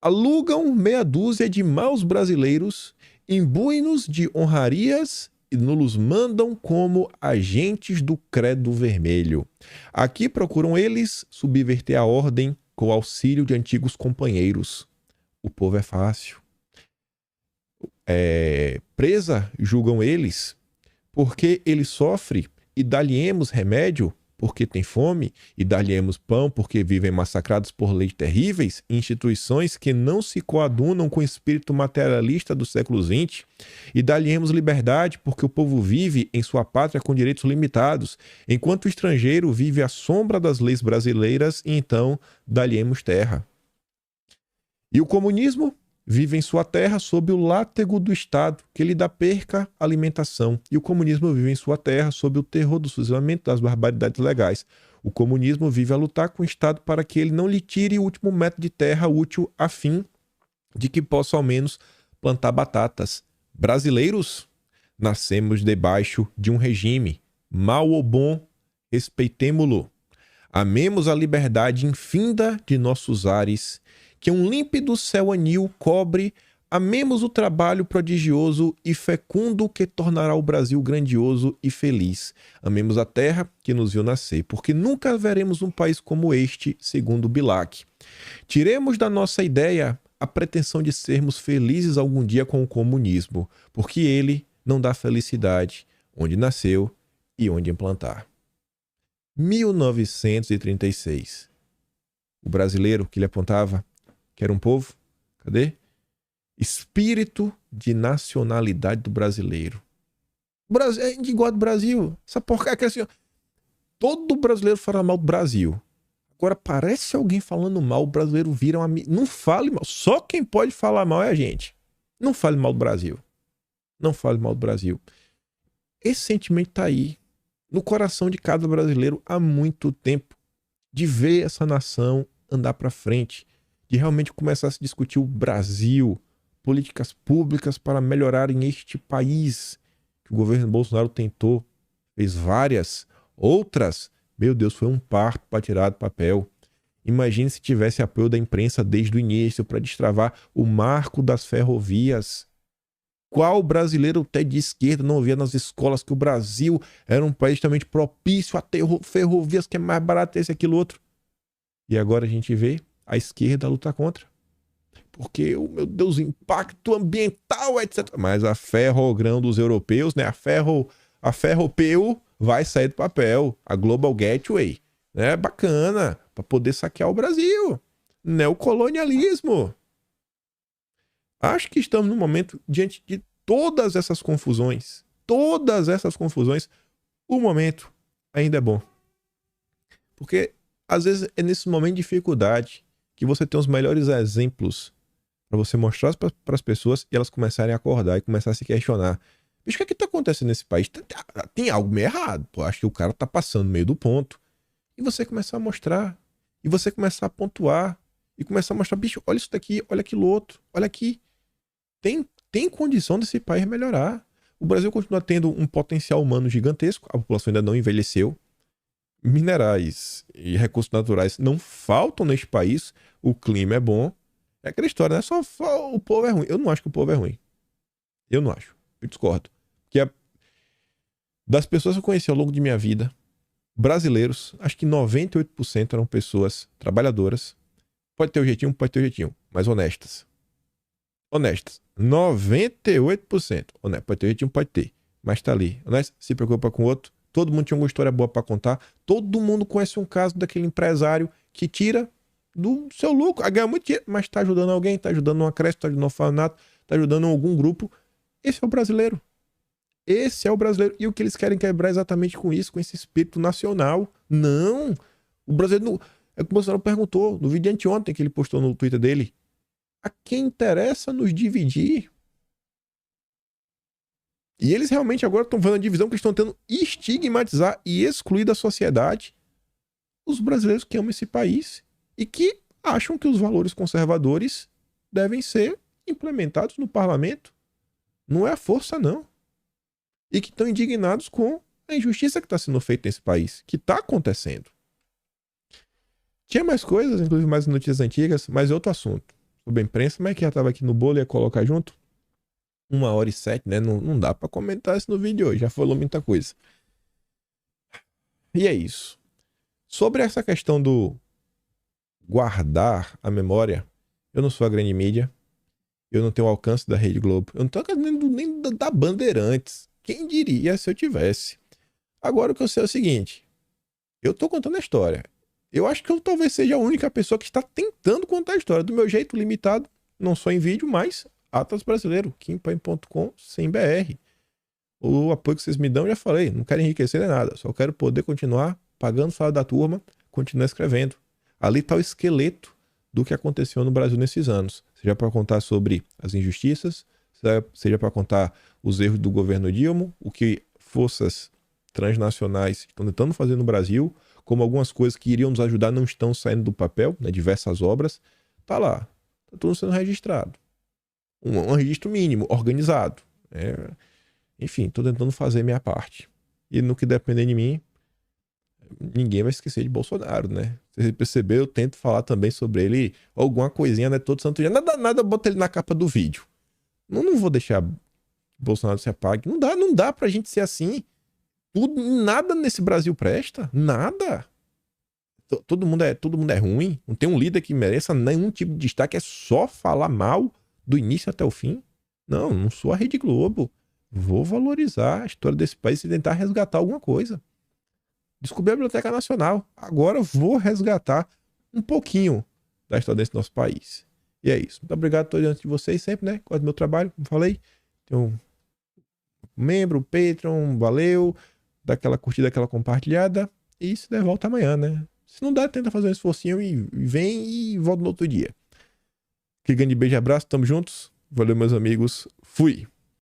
Alugam meia dúzia de maus brasileiros, imbuem-nos de honrarias e nos mandam como agentes do credo vermelho. Aqui procuram eles subverter a ordem com o auxílio de antigos companheiros. O povo é fácil. Presa, julgam eles, porque ele sofre, e dá-lhe-emos remédio, porque tem fome, e dá-lhe-emos pão, porque vivem massacrados por leis terríveis, instituições que não se coadunam com o espírito materialista do século XX, e dá-lhe-emos liberdade, porque o povo vive em sua pátria com direitos limitados, enquanto o estrangeiro vive à sombra das leis brasileiras, e então dá-lhe-emos terra. E o comunismo vive em sua terra sob o látego do Estado, que lhe dá perca alimentação. E o comunismo vive em sua terra sob o terror do fuzilamento das barbaridades legais. O comunismo vive a lutar com o Estado para que ele não lhe tire o último metro de terra útil a fim de que possa ao menos plantar batatas. Brasileiros, nascemos debaixo de um regime, mal ou bom, respeitemo-lo. Amemos a liberdade infinda de nossos ares, que um límpido céu anil cobre, amemos o trabalho prodigioso e fecundo que tornará o Brasil grandioso e feliz. Amemos a terra que nos viu nascer, porque nunca veremos um país como este, segundo Bilac. Tiremos da nossa ideia a pretensão de sermos felizes algum dia com o comunismo, porque ele não dá felicidade onde nasceu e onde implantar. 1936. O brasileiro que ele apontava que era um povo, cadê? Espírito de nacionalidade do brasileiro. O Brasil é igual do Brasil. Essa porcaria que assim, ó, todo brasileiro fala mal do Brasil. Agora parece alguém falando mal, o brasileiro vira um amigo. Não fale mal. Só quem pode falar mal é a gente. Não fale mal do Brasil. Não fale mal do Brasil. Esse sentimento tá aí, no coração de cada brasileiro há muito tempo, de ver essa nação andar para frente, de realmente começar a se discutir o Brasil, políticas públicas para melhorarem este país que o governo Bolsonaro tentou fez várias outras. Meu Deus, foi um parto para tirar do papel. Imagine se tivesse apoio da imprensa desde o início para destravar o marco das ferrovias. Qual brasileiro até de esquerda não via nas escolas que o Brasil era um país extremamente propício a ter ferrovias, que é mais barato esse e aquilo outro? E agora a gente vê a esquerda lutar contra. Porque, meu Deus, impacto ambiental, etc. Mas a ferrogrão dos europeus, né? A ferropeu vai sair do papel. A Global Gateway, né? Bacana, para poder saquear o Brasil. Neocolonialismo. Acho que estamos num momento, diante de todas essas confusões, o momento ainda é bom. Porque, às vezes, é nesse momento de dificuldade que você tem os melhores exemplos para você mostrar para as pessoas e elas começarem a acordar e começar a se questionar. Bicho, o que é que tá acontecendo nesse país? Tem algo meio errado. Pô, acho que o cara tá passando no meio do ponto. E você começar a mostrar. E você começar a pontuar. E começar a mostrar, bicho, olha isso daqui, olha aquilo outro, olha aqui. Tem condição desse país melhorar. O Brasil continua tendo um potencial humano gigantesco. A população ainda não envelheceu. Minerais e recursos naturais não faltam neste país. O clima é bom. É aquela história, né? Só o povo é ruim. Eu não acho que o povo é ruim. Eu não acho. Eu discordo. Que das pessoas que eu conheci ao longo de minha vida, brasileiros, acho que 98% eram pessoas trabalhadoras. Pode ter o jeitinho, mas honestas. 98%. Pode ter jeitinho, pode ter. Mas tá ali. Honesto, se preocupa com o outro. Todo mundo tinha uma história boa pra contar. Todo mundo conhece um caso daquele empresário que tira do seu lucro, ganha muito dinheiro, mas tá ajudando alguém, tá ajudando uma creche, tá ajudando um orfanato, tá ajudando algum grupo. Esse é o brasileiro. Esse é o brasileiro. E o que eles querem quebrar é exatamente com isso, com esse espírito nacional. Não! O brasileiro... É o que o Bolsonaro perguntou no vídeo de anteontem que ele postou no Twitter dele. A quem interessa nos dividir? E eles realmente agora estão vendo a divisão que eles estão tentando estigmatizar e excluir da sociedade os brasileiros que amam esse país e que acham que os valores conservadores devem ser implementados no parlamento. Não é a força, não. E que estão indignados com a injustiça que está sendo feita nesse país, que está acontecendo. Tinha mais coisas, inclusive mais notícias antigas, mas é outro assunto. Sobre a imprensa, mas que já estava aqui no bolo e ia colocar junto. 1h07, né? Não dá para comentar isso no vídeo de hoje, já falou muita coisa. E é isso. Sobre essa questão do guardar a memória, eu não sou a grande mídia, eu não tenho o alcance da Rede Globo, eu não tenho nem da Bandeirantes. Quem diria se eu tivesse? Agora o que eu sei é o seguinte, eu tô contando a história. Eu acho que eu talvez seja a única pessoa que está tentando contar a história do meu jeito limitado, não só em vídeo, mas Atlas Brasileiro, kimpai.com/br. O apoio que vocês me dão, já falei, não quero enriquecer nem nada, só quero poder continuar pagando o salário da turma, continuar escrevendo. Ali está o esqueleto do que aconteceu no Brasil nesses anos. Seja para contar sobre as injustiças, seja para contar os erros do governo Dilma, o que forças transnacionais estão tentando fazer no Brasil, como algumas coisas que iriam nos ajudar não estão saindo do papel, né, diversas obras. Tá lá, tá tudo sendo registrado. Um registro mínimo, organizado. Enfim, estou tentando fazer minha parte. E no que depender de mim, ninguém vai esquecer de Bolsonaro, né? Você percebeu, eu tento falar também sobre ele, alguma coisinha, né? Todo santo dia. Nada, bota ele na capa do vídeo. Não vou deixar Bolsonaro se apague. Não dá pra gente ser assim. Nada nesse Brasil presta. Nada. Todo mundo é ruim. Não tem um líder que mereça nenhum tipo de destaque. É só falar mal do início até o fim. Não sou a Rede Globo. Vou valorizar a história desse país e tentar resgatar alguma coisa. Descobri a Biblioteca Nacional. Agora vou resgatar um pouquinho da história desse nosso país. E é isso. Muito obrigado a todos diante de vocês sempre, né? Gosto do meu trabalho, como falei. Tem um membro, um Patreon, valeu. Dá aquela curtida, aquela compartilhada. E se der, volta amanhã, né? Se não dá, tenta fazer um esforcinho e vem e volta no outro dia. Aquele grande beijo e abraço. Tamo juntos. Valeu, meus amigos. Fui.